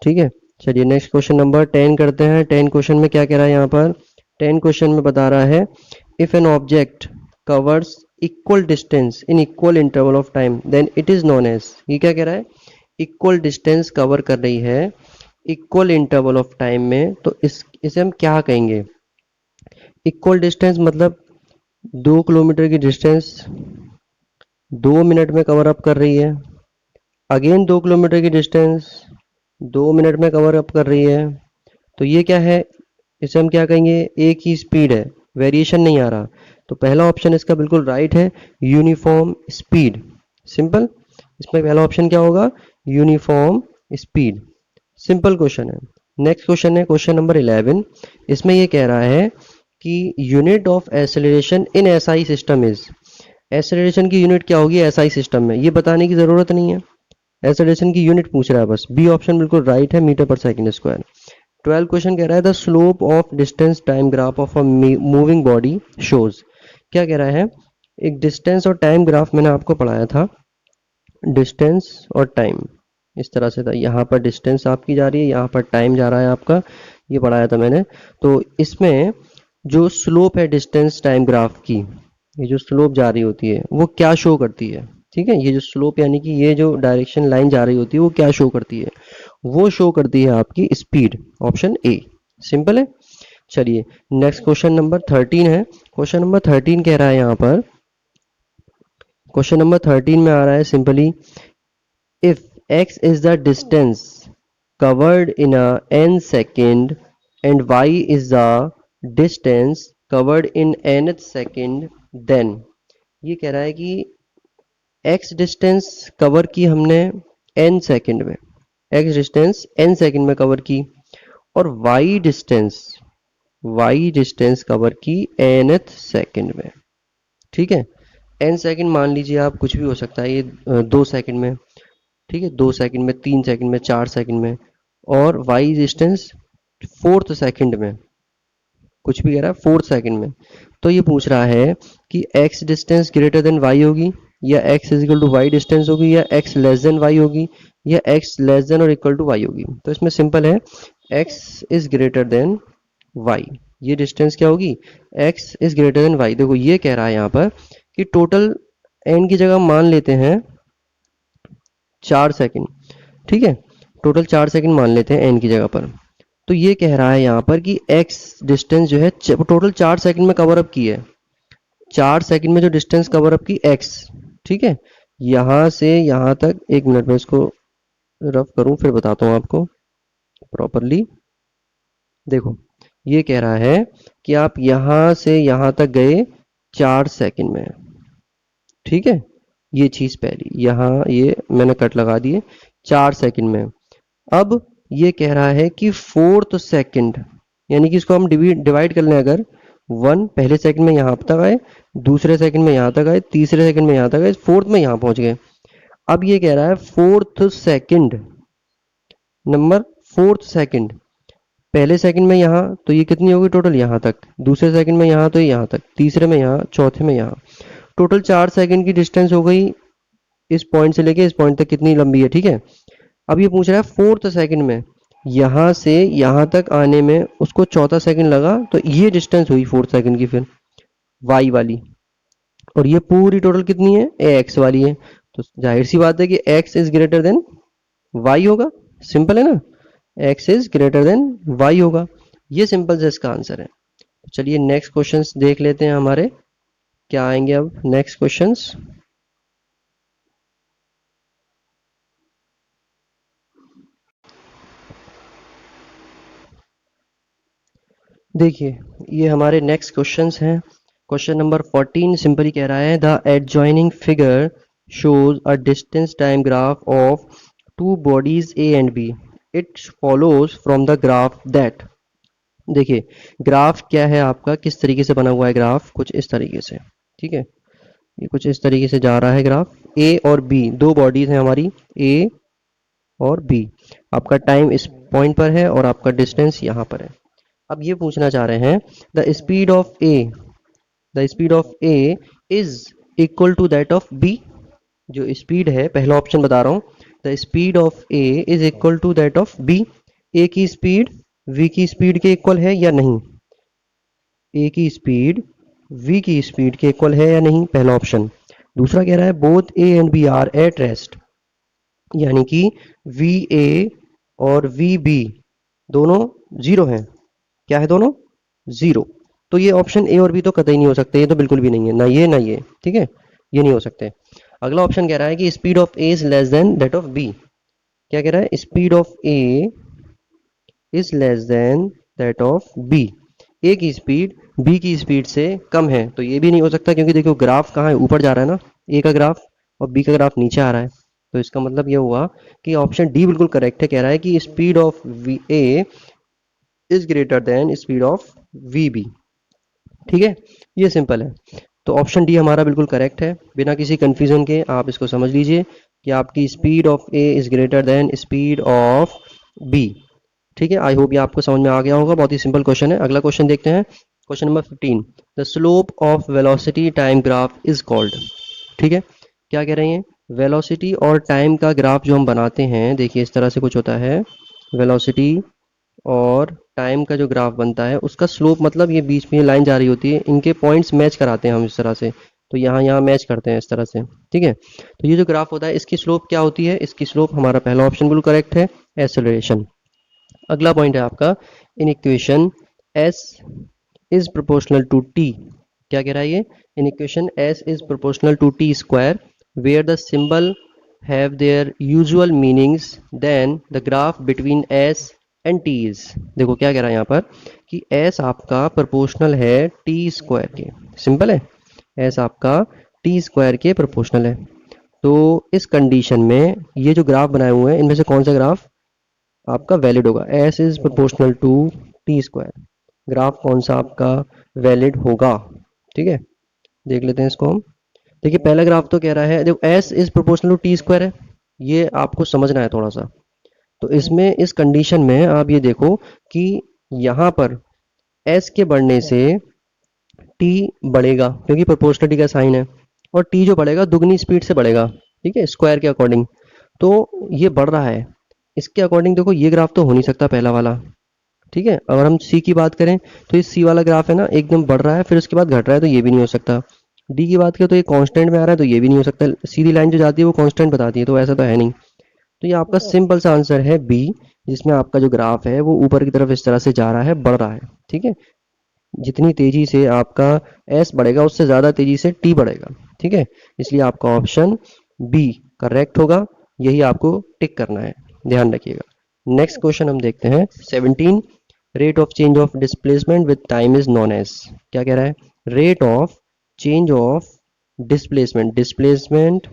ठीक है। चलिए नेक्स्ट क्वेश्चन नंबर 10 करते हैं। 10 क्वेश्चन में क्या कह रहा है यहाँ पर, 10 क्वेश्चन में बता रहा है, if an object covers equal distance in equal interval of time then it is known as. ये क्या कह रहा है, इक्वल डिस्टेंस कवर कर रही है इक्वल इंटरवल ऑफ टाइम में, तो इसे हम क्या कहेंगे। इक्वल डिस्टेंस मतलब 2 किलोमीटर की डिस्टेंस 2 मिनट में कवर अप कर रही है, अगेन 2 किलोमीटर की डिस्टेंस 2 मिनट में कवर अप कर रही है। तो ये क्या है, इसे हम क्या कहेंगे, एक ही स्पीड है, वेरिएशन नहीं आ रहा। तो पहला ऑप्शन इसका बिल्कुल राइट है, यूनिफॉर्म स्पीड। सिंपल। इसमें पहला ऑप्शन क्या होगा, यूनिफॉर्म स्पीड। सिंपल क्वेश्चन है। नेक्स्ट क्वेश्चन है क्वेश्चन नंबर 11। इसमें ये कह रहा है कि unit of acceleration in SI system is. Acceleration की यूनिट क्या होगी एसआई सिस्टम में, ये बताने की जरूरत नहीं है, एक्सेलरेशन की यूनिट पूछ रहा है बस। बी ऑप्शन बिल्कुल राइट है, metre per second square. 12 question कह रहा है, the slope of distance time graph of a moving body shows. क्या कह रहा है, एक डिस्टेंस और टाइम ग्राफ मैंने आपको पढ़ाया था, डिस्टेंस और टाइम इस तरह से था। यहाँ पर डिस्टेंस आपकी जा रही है, यहाँ पर टाइम जा रहा है आपका, ये पढ़ाया था मैंने। तो इसमें जो स्लोप है डिस्टेंस टाइम ग्राफ की, ये जो स्लोप जा रही होती है वो क्या शो करती है। ठीक है। ये जो स्लोप यानी कि ये जो डायरेक्शन लाइन जा रही होती है वो क्या शो करती है, वो शो करती है आपकी स्पीड, ऑप्शन ए। सिंपल है। चलिए नेक्स्ट क्वेश्चन नंबर 13 है। क्वेश्चन नंबर 13 कह रहा है यहाँ पर, क्वेश्चन नंबर 13 में आ रहा है simply, if x is the distance covered in a n second and y is the distance covered in nth second, then ये कह रहा है कि x डिस्टेंस कवर की हमने n सेकंड में, x डिस्टेंस n सेकंड में कवर की, और y डिस्टेंस कवर की nth सेकंड में। ठीक है, n सेकंड मान लीजिए आप, कुछ भी हो सकता है ये, 2 सेकंड में, ठीक है, 2 सेकंड में, 3 सेकंड में, 4 सेकंड में, और y डिस्टेंस फोर्थ सेकंड में, कुछ भी कह रहा है फोर्थ सेकंड में। तो ये पूछ रहा है कि x distance greater than y होगी, या x is equal to y distance होगी, या x लेस देन y होगी, या x लेस देन और इक्वल टू y होगी। तो इसमें सिंपल है, x is greater than y। ये डिस्टेंस क्या होगी, x is greater than y। देखो ये कह रहा है यहाँ पर कि टोटल n की जगह मान लेते हैं 4 सेकंड, ठीक है, टोटल 4 सेकंड मान लेते हैं n की जगह पर। तो ये कह रहा है यहाँ पर कि x डिस्टेंस जो है टोटल 4 सेकंड में कवर अप की है, 4 सेकंड में जो डिस्टेंस कवर अप की x, ठीक है, यहाँ से यहाँ तक, 1 मिनट में इसको रफ करूं फिर बताता हूँ आपको प्रॉपरली। देखो ये कह रहा है कि आप यहाँ से यहाँ तक गए 4 सेकंड में, ठीक है, ये चीज पहली, यहाँ ये मैंने कट लगा दिए 4 सेकंड में। अब ये कह रहा है कि फोर्थ सेकंड, यानी कि इसको हम डिवाइड कर लें, अगर 1 पहले सेकंड में यहाँ तक आए, दूसरे सेकंड में यहाँ तक आए, तीसरे सेकंड में यहाँ तक आए, फोर्थ में यहाँ पहुंच गए। अब ये कह रहा है fourth second, number fourth second, पहले सेकंड में यहाँ, तो ये कितनी होगी टोटल यहाँ तक, दूसरे सेकंड में यहाँ, तो यहाँ तक, तीसरे में यहाँ, चौथे में यहाँ, टोटल 4 सेकंड की डिस्टेंस हो गई इस पॉइंट से लेके इस पॉइंट तक, कितनी लंबी है, ठीक है। अब ये पूछ रहा है फोर्थ सेकंड में यहाँ से यहाँ तक आने में उसको चौथा सेकंड लगा, तो ये डिस्टेंस हुई फोर्थ सेकंड की फिर y वाली, और ये पूरी टोटल कितनी है, x वाली है। तो जाहिर सी बात है कि x is greater than y होगा, सिंपल है ना, x is greater than y होगा। ये सिंपल से इसका आंसर है। चलिए नेक्स्ट क्वेश्चंस देख लेते हैं हमारे क्या आएंगे। अब नेक्स्ट क्वेश्चंस देखिए, ये हमारे नेक्स्ट क्वेश्चंस हैं। क्वेश्चन नंबर 14 सिंपली कह रहा है, the adjoining figure shows a distance time graph of two bodies A and B, it follows from the graph that. देखिए ग्राफ क्या है आपका, किस तरीके से बना हुआ है ग्राफ, कुछ इस तरीके से, ठीक है, ये कुछ इस तरीके से जा रहा है ग्राफ। ए और बी दो बॉडीज हैं हमारी, ए और बी, आपका टाइम इस पॉइंट पर है और आपका डिस्टेंस यहाँ पर है। अब ये पूछना चाह रहे हैं, the speed of A, the speed of A is equal to that of B. जो स्पीड है, पहला ऑप्शन बता रहा हूँ, the speed of A is equal to that of B. A की स्पीड v की स्पीड के इक्वल है या नहीं, ए की स्पीड v की स्पीड के इक्वल है या नहीं, पहला ऑप्शन। दूसरा कह रहा है both A and B are at rest, यानी कि वी ए और वी बी दोनों जीरो हैं। क्या है दोनों, जीरो। तो ये ऑप्शन ए और बी तो कतई नहीं हो सकते, ये तो बिल्कुल भी नहीं है, ना ये ना ये, ठीक है, ये नहीं हो सकते। अगला ऑप्शन कह रहा है कि speed of A is less than that of B. क्या कह रहा है, speed of A is less than that of B, A की स्पीड बी की स्पीड से कम है। तो ये भी नहीं हो सकता, क्योंकि देखो ग्राफ कहाँ है, ऊपर जा रहा है ना ए का ग्राफ, और बी का ग्राफ नीचे आ रहा है। तो इसका मतलब ये हुआ कि ऑप्शन डी बिल्कुल करेक्ट है, कह रहा है कि speed of V A is greater than speed of V B, ठीक है, ये सिंपल है। तो ऑप्शन डी हमारा बिल्कुल करेक्ट है, बिना किसी कंफ्यूजन के आप इसको समझ लीजिए कि आपकी speed of A is greater than speed of B, ठीक है। आई होप ये आपको समझ में आ गया होगा, बहुत ही सिंपल क्वेश्चन है। अगला क्वेश्चन देखते हैं, question number 15, the slope of velocity time graph is called. ठीक है, क्या कह रहे हैं, वेलोसिटी और टाइम का ग्राफ जो हम बनाते हैं, देखिए इस तरह से कुछ होता है, वेलोसिटी और टाइम का जो ग्राफ बनता है उसका स्लोप, मतलब ये बीच में लाइन जा रही होती है, इनके पॉइंट्स मैच कराते हैं हम इस तरह से। तो यहाँ यहाँ मैच करते हैं इस तरह से, ठीक है। तो ये जो ग्राफ होता है इसकी स्लोप क्या होती है, इसकी स्लोप हमारा पहला ऑप्शन बिल्कुल करेक्ट है, एक्सेलरेशन। अगला पॉइंट है आपका, in equation S is proportional to T, क्या कह रहा है ये, in equation S is proportional to T square where the symbol have their usual meanings then the graph between s and t is, देखो क्या कह रहा है यहाँ पर कि s आपका प्रोपोर्शनल है t स्क्वायर के, सिंपल है, s आपका t स्क्वायर के प्रोपोर्शनल है। तो इस कंडीशन में ये जो ग्राफ बनाए हुए हैं इनमें से कौन सा ग्राफ आपका वैलिड होगा, s is proportional to t square, graph कौन सा आपका वैलिड होगा, ठीक है। देख लेते हैं इसको हम। देखिए पहला ग्राफ तो कह रहा है, देखो s is proportional to T square है, ये आपको समझना है थोड़ा सा। तो इसमें इस कंडीशन में आप ये देखो कि यहाँ पर s के बढ़ने से t बढ़ेगा क्योंकि प्रोपोर्शनलिटी का साइन है, और t जो बढ़ेगा दुगनी स्पीड से बढ़ेगा, ठीक है, स्क्वायर के अकॉर्डिंग। तो ये बढ़ रहा है, इसके अकॉर्डिंग देखो ये ग्राफ तो हो नहीं सकता पहला वाला, ठीक है। अगर हम सी की बात करें तो ये सी वाला ग्राफ है ना, एकदम बढ़ रहा है फिर उसके बाद घट रहा है, तो ये भी नहीं हो सकता। डी की बात करें तो ये कांस्टेंट में आ रहा है, तो ये भी नहीं हो सकता, सीधी लाइन जो जाती है वो कांस्टेंट बताती है, तो ऐसा तो है नहीं। तो ये आपका सिंपल सा आंसर है बी, जिसमें आपका जो ग्राफ है वो ऊपर की तरफ इस तरह से जा रहा है, बढ़ रहा है, ठीक है। जितनी तेजी से आपका एस बढ़ेगा उससे ज़्यादा तेजी से टी बढ़ेगा, ठीक है। इसलिए आपका ऑप्शन बी करेक्ट होगा, यही आपको टिक करना है, ध्यान रखिएगा। नेक्स्ट क्वेश्चन हम देखते हैं 17, rate of change of displacement with time is known as, क्या कह रहा है, rate of change of displacement, displacement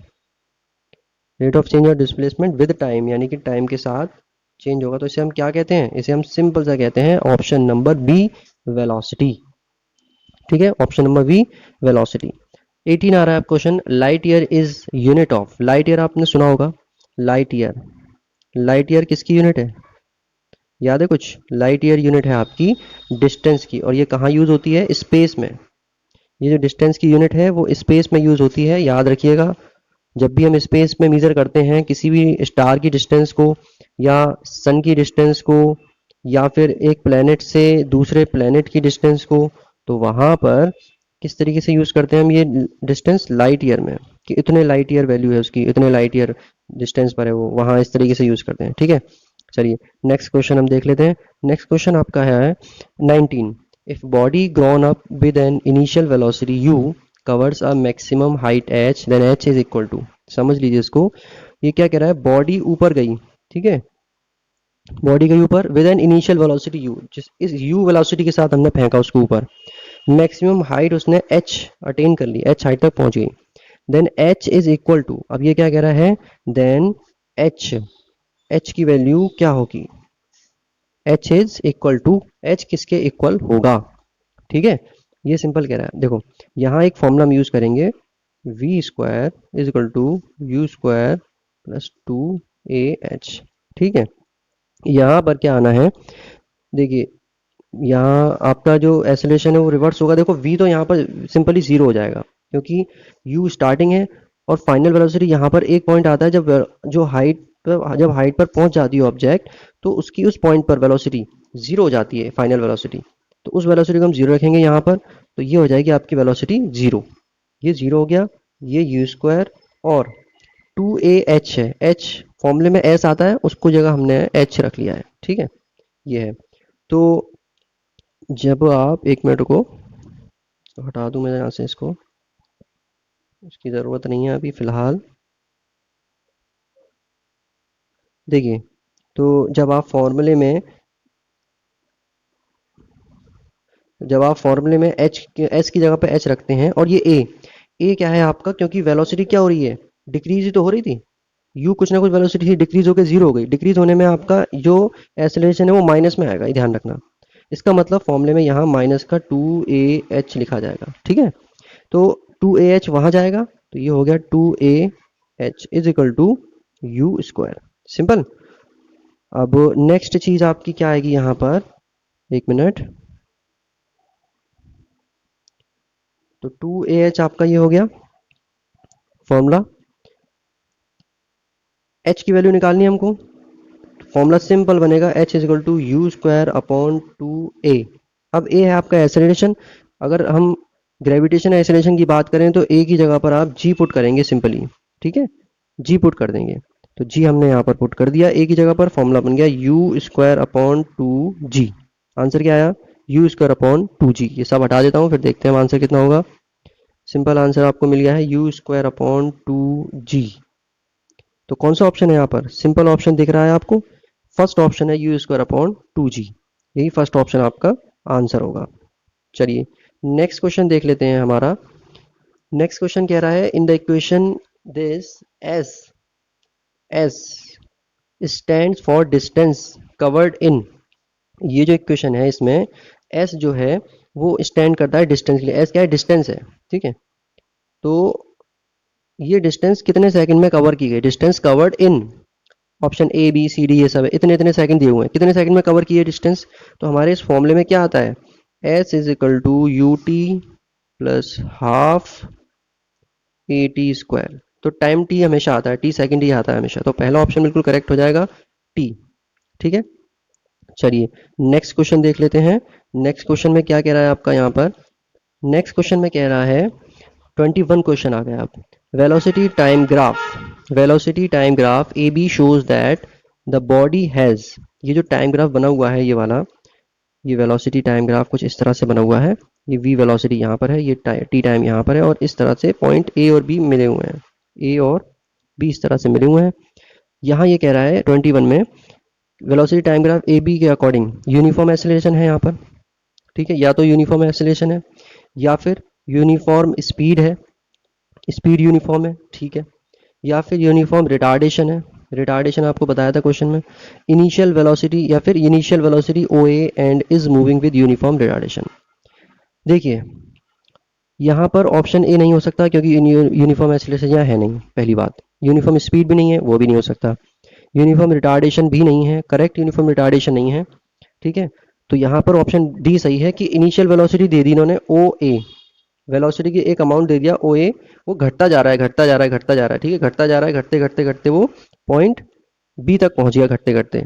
rate of change of displacement with time यानी कि टाइम के साथ चेंज होगा, तो इसे हम क्या कहते हैं, इसे हम सिंपल सा कहते हैं ऑप्शन नंबर बी वेलोसिटी, ठीक है, ऑप्शन नंबर बी वेलोसिटी। 18 आ रहा है question, light year is unit of, light year आपने सुना होगा, लाइट ईयर, लाइट ईयर किसकी यूनिट है, याद है कुछ, लाइट ईयर यूनिट है आपकी डिस्टेंस की, और ये कहाँ यूज होती है, स्पेस में। ये जो डिस्टेंस की यूनिट है वो स्पेस में यूज होती है, याद रखिएगा। जब भी हम स्पेस में मेजर करते हैं किसी भी स्टार की डिस्टेंस को या सन की डिस्टेंस को या फिर एक प्लेनेट से दूसरे प्लेनेट की डिस्टेंस को, तो वहाँ पर किस तरीके से यूज़ करते हैं हम ये डिस्टेंस, लाइट ईयर में, कि इतने लाइट ईयर वैल्यू है उसकी, इतने लाइट ईयर डिस्टेंस पर है वो, वहाँ इस तरीके से यूज़ करते हैं, ठीक है। चलिए नेक्स्ट क्वेश्चन हम देख लेते हैं। नेक्स्ट क्वेश्चन आपका है 19, if body grown up with an initial velocity u covers a maximum height h then h is equal to, समझ लीजिए इसको, ये क्या कह रहा है, बॉडी ऊपर गई, ठीक है, बॉडी गई ऊपर with an initial velocity u, जिस इस u वेलोसिटी के साथ हमने फेंका उसको ऊपर, मैक्सिमम हाइट उसने h अटेन कर ली, h हाइट तक पहुंच गई, then h is equal to, अब ये क्या कह रहा है, देन h की वैल्यू क्या होगी, h is equal to, h किसके इक्वल होगा, ठीक है। ये सिंपल कह रहा है, देखो यहाँ एक फॉर्मूला हम यूज करेंगे, V square is equal to you square plus 2ah, ठीक है। यहाँ पर क्या आना है, देखिए यहाँ आपका जो एक्सेलरेशन है वो रिवर्स होगा, देखो v तो यहाँ पर सिंपली जीरो हो जाएगा क्योंकि u स्टार्टिंग है और फाइनल वेलोसिटी यहाँ पर एक पॉइंट आता है, जब जो हाइट पर, जब हाइट पर पहुंच जाती है ऑब्जेक्ट, तो उसकी उस पॉइंट पर वेलोसिटी जीरो हो जाती है, फाइनल वेलोसिटी, तो उस वेलोसिटी को हम जीरो रखेंगे यहाँ पर, तो ये हो जाएगी आपकी वेलोसिटी जीरो, ये जीरो हो गया, ये यू स्क्वायर और 2ah है, h फॉर्मूले में s आता है उसको जगह हमने h रख लिया है, ठीक है, ये है। तो जब आप, एक मिनट को हटा दूं मैं यहाँ से इसको, इसकी ज़रूरत नहीं है अभी फ़िलहाल। देखिए तो जब आप फॉर्मूले में एस की जगह पे एच रखते हैं, और ये ए क्या है आपका, क्योंकि वेलोसिटी क्या हो रही है, डिक्रीज ही तो हो रही थी, यू कुछ ना कुछ वेलोसिटी थी, डिक्रीज होकर जीरो हो गई, डिक्रीज होने में आपका जो एक्सेलरेशन है वो माइनस में आएगा, ये ध्यान रखना। इसका मतलब फॉर्मूले में यहाँ माइनस का 2ah लिखा जाएगा, ठीक है। तो 2ah वहाँ जाएगा, तो ये हो गया 2ah is equal to you square, simple. अब नेक्स्ट चीज आपकी क्या आएगी यहाँ पर, एक मिनट, तो 2ah आपका ये हो गया फॉर्मूला, h की वैल्यू निकालनी है हमको, फॉर्मूला सिंपल बनेगा h is equal to you square upon 2a। अब a है आपका एक्सेलरेशन, अगर हम ग्रेविटेशन एक्सेलरेशन की बात करें तो ए की जगह पर आप जी पुट करेंगे सिंपली, ठीक है, जी पुट कर देंगे। तो जी हमने यहाँ पर पुट कर दिया, ए की जगह पर फॉर्मूला बन गया U square upon two G. Answer क्या आया? U square upon two G. ये सब हटा देता हूँ, फिर देखते हैं आंसर कितना होगा। सिंपल आंसर आपको मिल गया है यू स्क्वायर अपॉन टू जी। तो कौन सा ऑप्शन है यहाँ पर? सिंपल ऑप्शन दिख रहा है आपको, फर्स्ट ऑप्शन है यू स्क्वायर अपॉन टू जी। यही फर्स्ट ऑप्शन आपका आंसर होगा। चलिए नेक्स्ट क्वेश्चन देख लेते हैं हमारा। नेक्स्ट क्वेश्चन कह रहा है in the equation this S S stands for distance covered इन। ये जो इक्वेशन है इसमें एस जो है वो स्टैंड करता है डिस्टेंस के लिए। एस क्या है? डिस्टेंस है, ठीक है। तो ये डिस्टेंस कितने सेकंड में कवर की गई? Distance covered in option A B C D ये सब है, इतने इतने सेकंड दिए हुए हैं, कितने सेकंड में कवर की है डिस्टेंस। तो हमारे इस फॉर्मूले में क्या आता है? S is equal to U T plus half A T square. तो टाइम टी हमेशा आता है, टी सेकंड ही आता है हमेशा, तो पहला ऑप्शन बिल्कुल करेक्ट हो जाएगा, टी, ठीक है। चलिए नेक्स्ट क्वेश्चन देख लेते हैं। नेक्स्ट क्वेश्चन में क्या कह रहा है आपका यहाँ पर? नेक्स्ट क्वेश्चन में कह रहा है 21 क्वेश्चन आ गया अब। Velocity time graph A B shows that the body has. ये जो टाइम ग्राफ बना हुआ है ये वाला, ये वेलोसिटी टाइम ग्राफ कुछ इस तरह से बना हुआ है। ये v वेलोसिटी यहाँ पर है, ये टी टाइम यहाँ पर है, और इस तरह से पॉइंट ए और बी मिले हुए हैं, ए और बी इस तरह से मिले हुए हैं। यहाँ ये कह रहा है 21 में velocity time graph A B के अकॉर्डिंग यूनिफॉर्म एक्सेलरेशन है यहाँ पर, ठीक है। या तो यूनिफॉर्म एक्सेलरेशन है या फिर यूनिफॉर्म स्पीड है, स्पीड यूनिफॉर्म है, ठीक है। या फिर यूनिफॉर्म रिटार्डेशन है, रिटार्डेशन आपको बताया था क्वेश्चन में। इनिशियल वेलोसिटी या फिर initial velocity O A and is moving with uniform retardation. देखिए यहाँ पर ऑप्शन ए नहीं हो सकता क्योंकि यूनिफॉर्म एक्सेलरेशन यहाँ है नहीं, पहली बात। यूनिफॉर्म स्पीड भी नहीं है, वो भी नहीं हो सकता। यूनिफॉर्म रिटार्डेशन भी नहीं है, करेक्ट यूनिफॉर्म रिटार्डेशन नहीं है, ठीक है। तो यहाँ पर ऑप्शन डी सही है कि इनिशियल वेलोसिटी दे दी इन्होंने ओ ए, वेलोसिटी की एक अमाउंट दे दिया ओ ए, वो घटता जा रहा है घटता जा रहा है घटता जा रहा है, ठीक है, घटता जा रहा है, घटते घटते घटते वो पॉइंट बी तक पहुंच गया घटते घटते।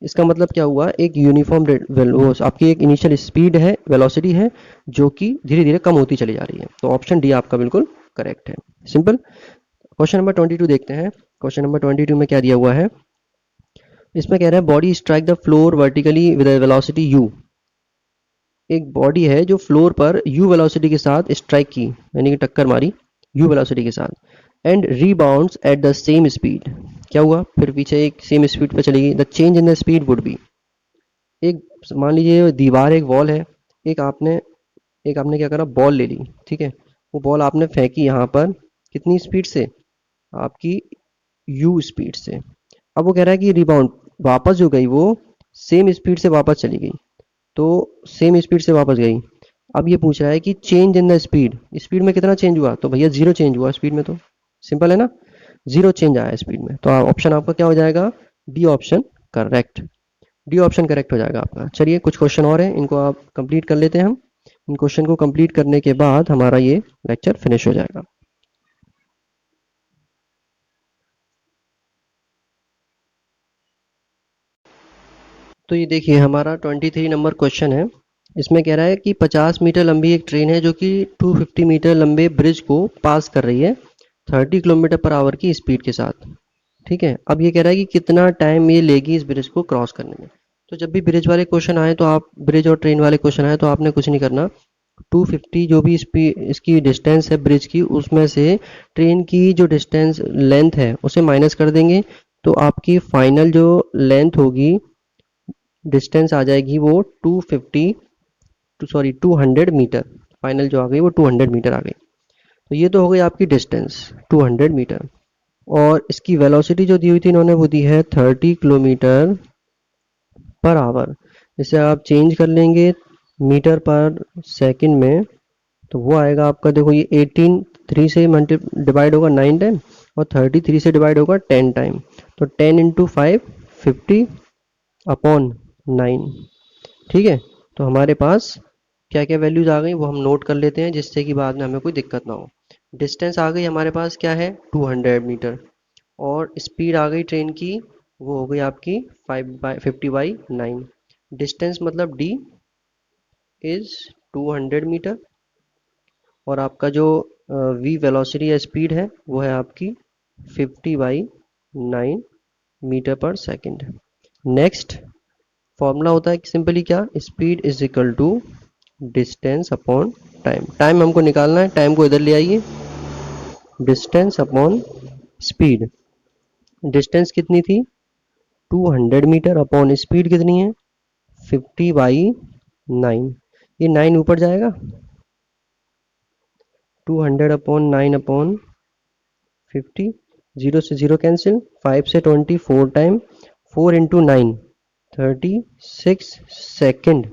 इसका मतलब क्या हुआ? एक यूनिफॉर्म वो आपकी एक इनिशियल स्पीड है, वेलोसिटी है, जो कि धीरे धीरे कम होती चली जा रही है। तो ऑप्शन डी आपका बिल्कुल करेक्ट है, सिंपल। क्वेश्चन नंबर 22 देखते हैं। क्वेश्चन नंबर 22 में क्या दिया हुआ है? इसमें कह रहा है body strike the floor vertically with velocity you. एक बॉडी है जो फ्लोर पर u वेलोसिटी के साथ स्ट्राइक की, यानी कि टक्कर मारी u वेलोसिटी के साथ, and rebounds at the same speed. क्या हुआ? फिर पीछे एक सेम स्पीड पे चली गई। The change in the speed would be. एक मान लीजिए दीवार, एक वॉल है, एक आपने क्या करा, बॉल ले ली, ठीक है। वो बॉल आपने फेंकी यहाँ पर कितनी स्पीड से? आपकी u स्पीड से। अब वो कह रहा है कि रिबाउंड वापस जो गई वो सेम स्पीड से वापस चली गई, तो सेम स्पीड से वापस गई। अब ये पूछ रहा है कि change in the speed, speed में कितना चेंज हुआ? तो भैया जीरो चेंज हुआ स्पीड में, तो सिंपल है ना, जीरो चेंज आया स्पीड में। तो ऑप्शन आपका क्या हो जाएगा? D option correct, D option correct हो जाएगा आपका। चलिए कुछ क्वेश्चन और हैं, इनको आप कंप्लीट कर लेते हैं हम। इन क्वेश्चन को कंप्लीट करने के बाद हमारा ये लेक्चर फिनिश हो जाएगा। तो ये देखिए हमारा 23 नंबर क्वेश्चन है। इसमें कह रहा है कि 50 मीटर लंबी एक ट्रेन है जो कि 250 मीटर लंबे ब्रिज को पास कर रही है 30 किलोमीटर पर आवर की स्पीड के साथ, ठीक है। अब ये कह रहा है कि कितना टाइम ये लेगी इस ब्रिज को क्रॉस करने में। तो जब भी ब्रिज वाले क्वेश्चन आए तो आप, ब्रिज और ट्रेन वाले क्वेश्चन आए तो आपने कुछ नहीं करना, 250 जो भी इसकी डिस्टेंस है ब्रिज की, उसमें से ट्रेन की जो डिस्टेंस लेंथ है उसे माइनस कर देंगे। तो आपकी फाइनल जो लेंथ होगी, डिस्टेंस आ जाएगी वो 200 मीटर। फाइनल जो आ गई वो 200 मीटर आ गई। तो ये तो हो गई आपकी डिस्टेंस 200 मीटर। और इसकी वेलोसिटी जो दी हुई थी इन्होंने वो दी है 30 किलोमीटर पर आवर। इसे आप चेंज कर लेंगे मीटर पर सेकंड में, तो वो आएगा आपका, देखो ये 18 3 से मल्टी डिवाइड होगा 9 टाइम, और 33 से डिवाइड होगा 10 टाइम। तो 10 इंटू 5 50 अपॉन 9, ठीक है। तो हमारे पास क्या क्या वैल्यूज आ गई वो हम नोट कर लेते हैं, जिससे कि बाद में हमें कोई दिक्कत ना हो। डिस्टेंस आ गई हमारे पास क्या है, 200 मीटर, और स्पीड आ गई ट्रेन की, वो हो गई आपकी 50/9। डिस्टेंस मतलब d इज 200 मीटर, और आपका जो v वेलोसिटी या स्पीड है वो है आपकी 50/9 metre per second. Next formula होता है कि सिंपली क्या, speed is equal to distance upon time. Time हमको निकालना है, टाइम को इधर ले आइए, डिस्टेंस अपॉन स्पीड। डिस्टेंस कितनी थी 200 मीटर, अपॉन स्पीड कितनी है 50/9। ये 9 ऊपर जाएगा, 200/9/50, 0 से 0 कैंसिल, 5 से 20 4 time, 4 into 9 36 second.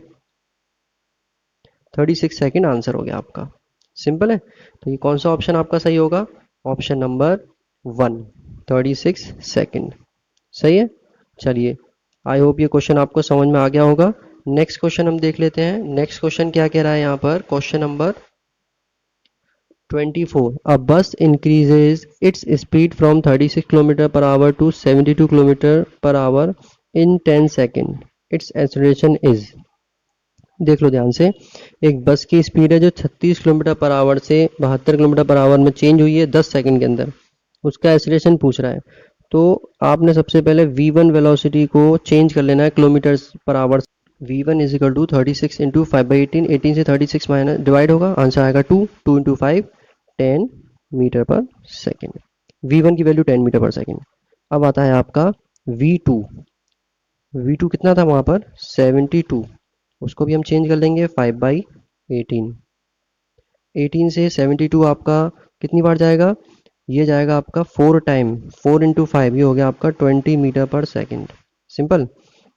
36 second answer हो गया आपका। सिंपल है। तो ये कौन सा ऑप्शन आपका सही होगा, ऑप्शन नंबर 1, 36 सेकेंड। सही है। चलिए, आई होप ये क्वेश्चन आपको समझ में आ गया होगा। नेक्स्ट क्वेश्चन हम देख लेते हैं। नेक्स्ट क्वेश्चन क्या कह रहा है यहाँ पर, question number 24, a bus increases its speed from 36 km per hour to 72 km per hour in 10 seconds. Its acceleration is। देख लो ध्यान से, एक बस की स्पीड है जो 36 किलोमीटर पर आवर से 72 किलोमीटर पर आवर में चेंज हुई है 10 सेकंड के अंदर, उसका एक्सीलरेशन पूछ रहा है। तो आपने सबसे पहले v1 वेलोसिटी को चेंज कर लेना है kilometre per hour. v1 is equal to 36 into 5/18, 18 से 36 माइनस डिवाइड होगा, आंसर आएगा 2, 2 into 5 10 metre per second. v1 की वैल्यू 10 मीटर पर सेकेंड। अब आता है आपका v2। v2 कितना था वहाँ पर 72, उसको भी हम चेंज कर लेंगे 5/18। 18 से 72 आपका कितनी बार जाएगा, ये जाएगा आपका 4 टाइम, 4 इंटू 5, ये हो गया आपका 20 मीटर पर सेकेंड। सिंपल।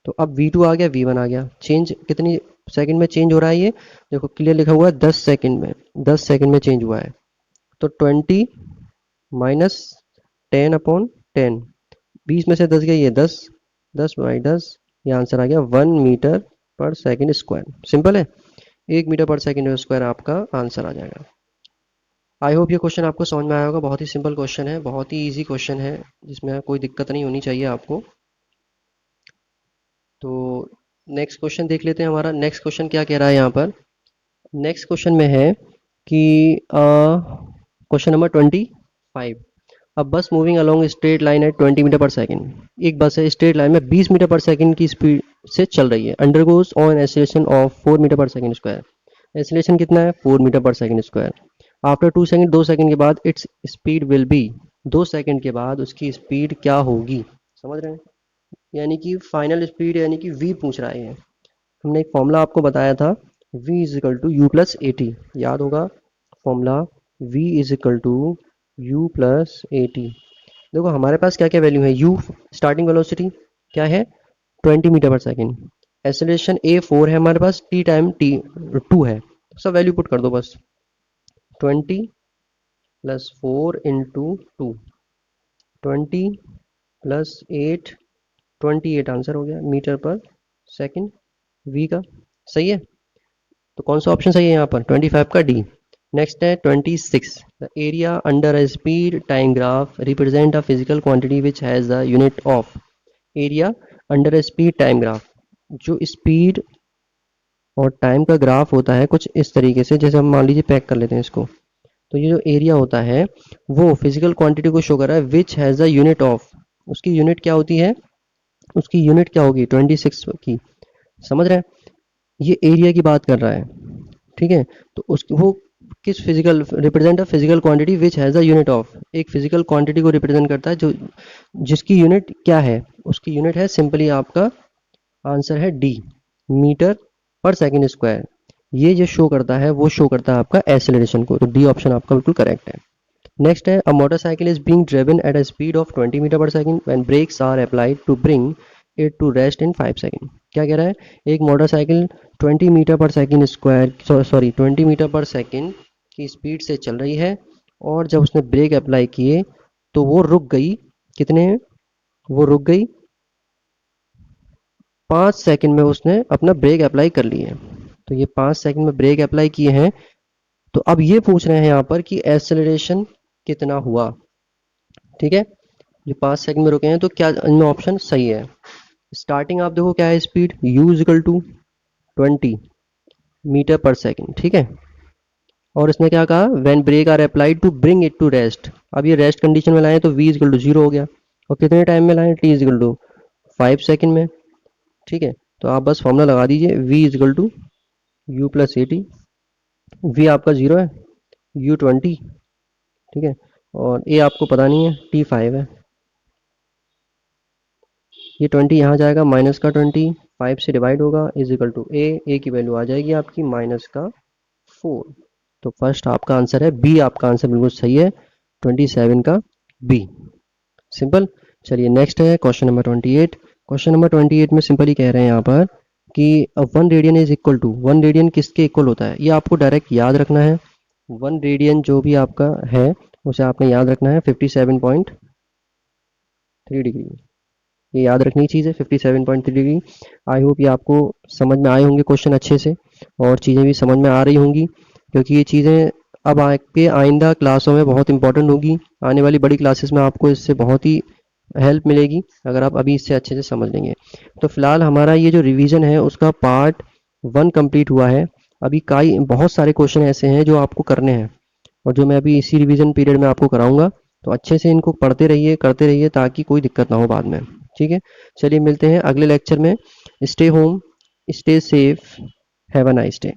तो अब v2 आ गया, v1 आ गया, चेंज कितनी सेकंड में चेंज हो रहा है, ये देखो क्लियर लिखा हुआ है 10 सेकंड में, 10 सेकंड में चेंज हुआ है। तो 20 माइनस 10/10, 20 में से 10 गया, ये 10, 10/10, ये आंसर आ गया 1 meter per second square. Simple है, 1 मीटर पर सेकेंड स्क्वायर आपका आंसर आ जाएगा। आई होप ये क्वेश्चन आपको समझ में आया होगा। बहुत ही सिंपल क्वेश्चन है, बहुत ही इजी क्वेश्चन है, जिसमें कोई दिक्कत नहीं होनी चाहिए आपको। तो नेक्स्ट क्वेश्चन देख लेते हैं। हमारा नेक्स्ट क्वेश्चन क्या कह रहा है यहाँ पर। नेक्स्ट क्वेश्चन में है कि क्वेश्चन नंबर 25, अब bus moving along straight line at 20 metre per second. एक बस है स्ट्रेट लाइन में 20 मीटर पर सेकेंड की स्पीड से चल रही है, undergoes on acceleration of 4 metre per second square. Acceleration कितना है 4 metre per second square. After 2 second, 2 second के बाद its speed will be, 2 second के बाद उसकी स्पीड क्या होगी। समझ रहे हैं, यानी कि फाइनल स्पीड यानी कि v पूछ रहा है। हमने एक फॉर्मूला आपको बताया था, v is equal to you plus A T, याद होगा formula, v is equal to you plus A T. देखो हमारे पास क्या क्या वैल्यू है, u स्टार्टिंग वेलोसिटी क्या है 20 metre per second, acceleration a 4 है हमारे पास, t टाइम t 2 है, सब वैल्यू पुट कर दो बस, 20 प्लस 4 इंटू 2, 20 प्लस 8, 28 आंसर हो गया मीटर पर सेकेंड v का। सही है। तो कौन सा ऑप्शन सही है यहाँ पर 25 का डी। नेक्स्ट है 26, the area under a speed time graph represent a physical quantity which has the unit of. Area under a speed time graph, जो स्पीड और टाइम का ग्राफ होता है कुछ इस तरीके से, जैसे हम मान लीजिए पैक कर लेते हैं इसको। तो ये जो एरिया होता है वो फिजिकल क्वांटिटी को शो कर रहा है which has the unit of, उसकी यूनिट क्या होती है, उसकी यूनिट क्या होगी 26 की। समझ रहे हैं, ये एरिया की बात कर रहा है, ठीक है। तो उसकी वो किस physical represent a physical quantity which has a unit of, एक फिजिकल क्वांटिटी को रिप्रेजेंट करता है जो जिसकी यूनिट क्या है, उसकी यूनिट है सिंपली आपका आंसर है D, metre per second square. ये जो शो करता है वो शो करता है आपका एक्सेलरेशन को, तो डी ऑप्शन आपका बिल्कुल करेक्ट है। नेक्स्ट है a motorcycle is being driven at a speed of 20 metre per second when brakes are applied to bring it to rest in 5 second. क्या कह रहा है, एक motorcycle 20 metre per second square, sorry 20 metre per second की speed से चल रही है, और जब उसने ब्रेक अप्लाई किए तो वो रुक गई, कितने, वो रुक गई 5 सेकेंड में, उसने अपना ब्रेक अप्लाई कर लिए। तो ये 5 सेकेंड में ब्रेक अप्लाई किए हैं। तो अब ये पूछ रहे हैं यहाँ पर कि एक्सेलरेशन कितना हुआ, ठीक है। ये 5 सेकंड में रुके हैं, तो क्या इनमें ऑप्शन सही है। स्टार्टिंग आप देखो क्या है, speed u is equal to 20 metre per second, ठीक है। और इसने क्या कहा, when brake are applied to bring it to rest. अब ये रेस्ट कंडीशन में लाएं तो v इक्वल टू 0 हो गया, और कितने टाइम में लाएं, t इक्वल टू 5 सेकेंड में। ठीक है, तो आप बस फॉर्मूला लगा दीजिए, v equal to u plus A T. V आपका 0 है, u 20, ठीक है, और a आपको पता नहीं है, t 5 है। ये 20 यहाँ जाएगा, माइनस का 20 5 से डिवाइड होगा, इज इक्वल टू ए की वैल्यू आ जाएगी आपकी माइनस का 4। तो फर्स्ट आपका आंसर है बी, आपका आंसर बिल्कुल सही है, 27 का बी। सिंपल। चलिए नेक्स्ट है क्वेश्चन नंबर 28। क्वेश्चन नंबर 28 में सिंपली कह रहे हैं यहाँ पर कि 1 radian is equal to, 1 radian किसके इक्वल होता है, ये आपको डायरेक्ट याद रखना है। 1 रेडियन जो भी आपका है उसे आपने याद रखना है 57.3 डिग्री। ये याद रखने की चीज़ है 57.3 डिग्री। आई होप ये आपको समझ में आए होंगे क्वेश्चन अच्छे से, और चीज़ें भी समझ में आ रही होंगी, क्योंकि ये चीज़ें अब आपके आइंदा क्लासों में बहुत इंपॉर्टेंट होगी। आने वाली बड़ी क्लासेस में आपको इससे बहुत ही हेल्प मिलेगी अगर आप अभी इससे अच्छे से समझ लेंगे। तो फिलहाल हमारा ये जो रिवीजन है उसका पार्ट 1 कंप्लीट हुआ है। अभी कई बहुत सारे क्वेश्चन ऐसे हैं जो आपको करने हैं, और जो मैं अभी इसी रिवीजन पीरियड में आपको कराऊंगा। तो अच्छे से इनको पढ़ते रहिए, करते रहिए, ताकि कोई दिक्कत ना हो बाद में। ठीक है, चलिए मिलते हैं अगले लेक्चर में। Stay home, stay safe, have a nice day.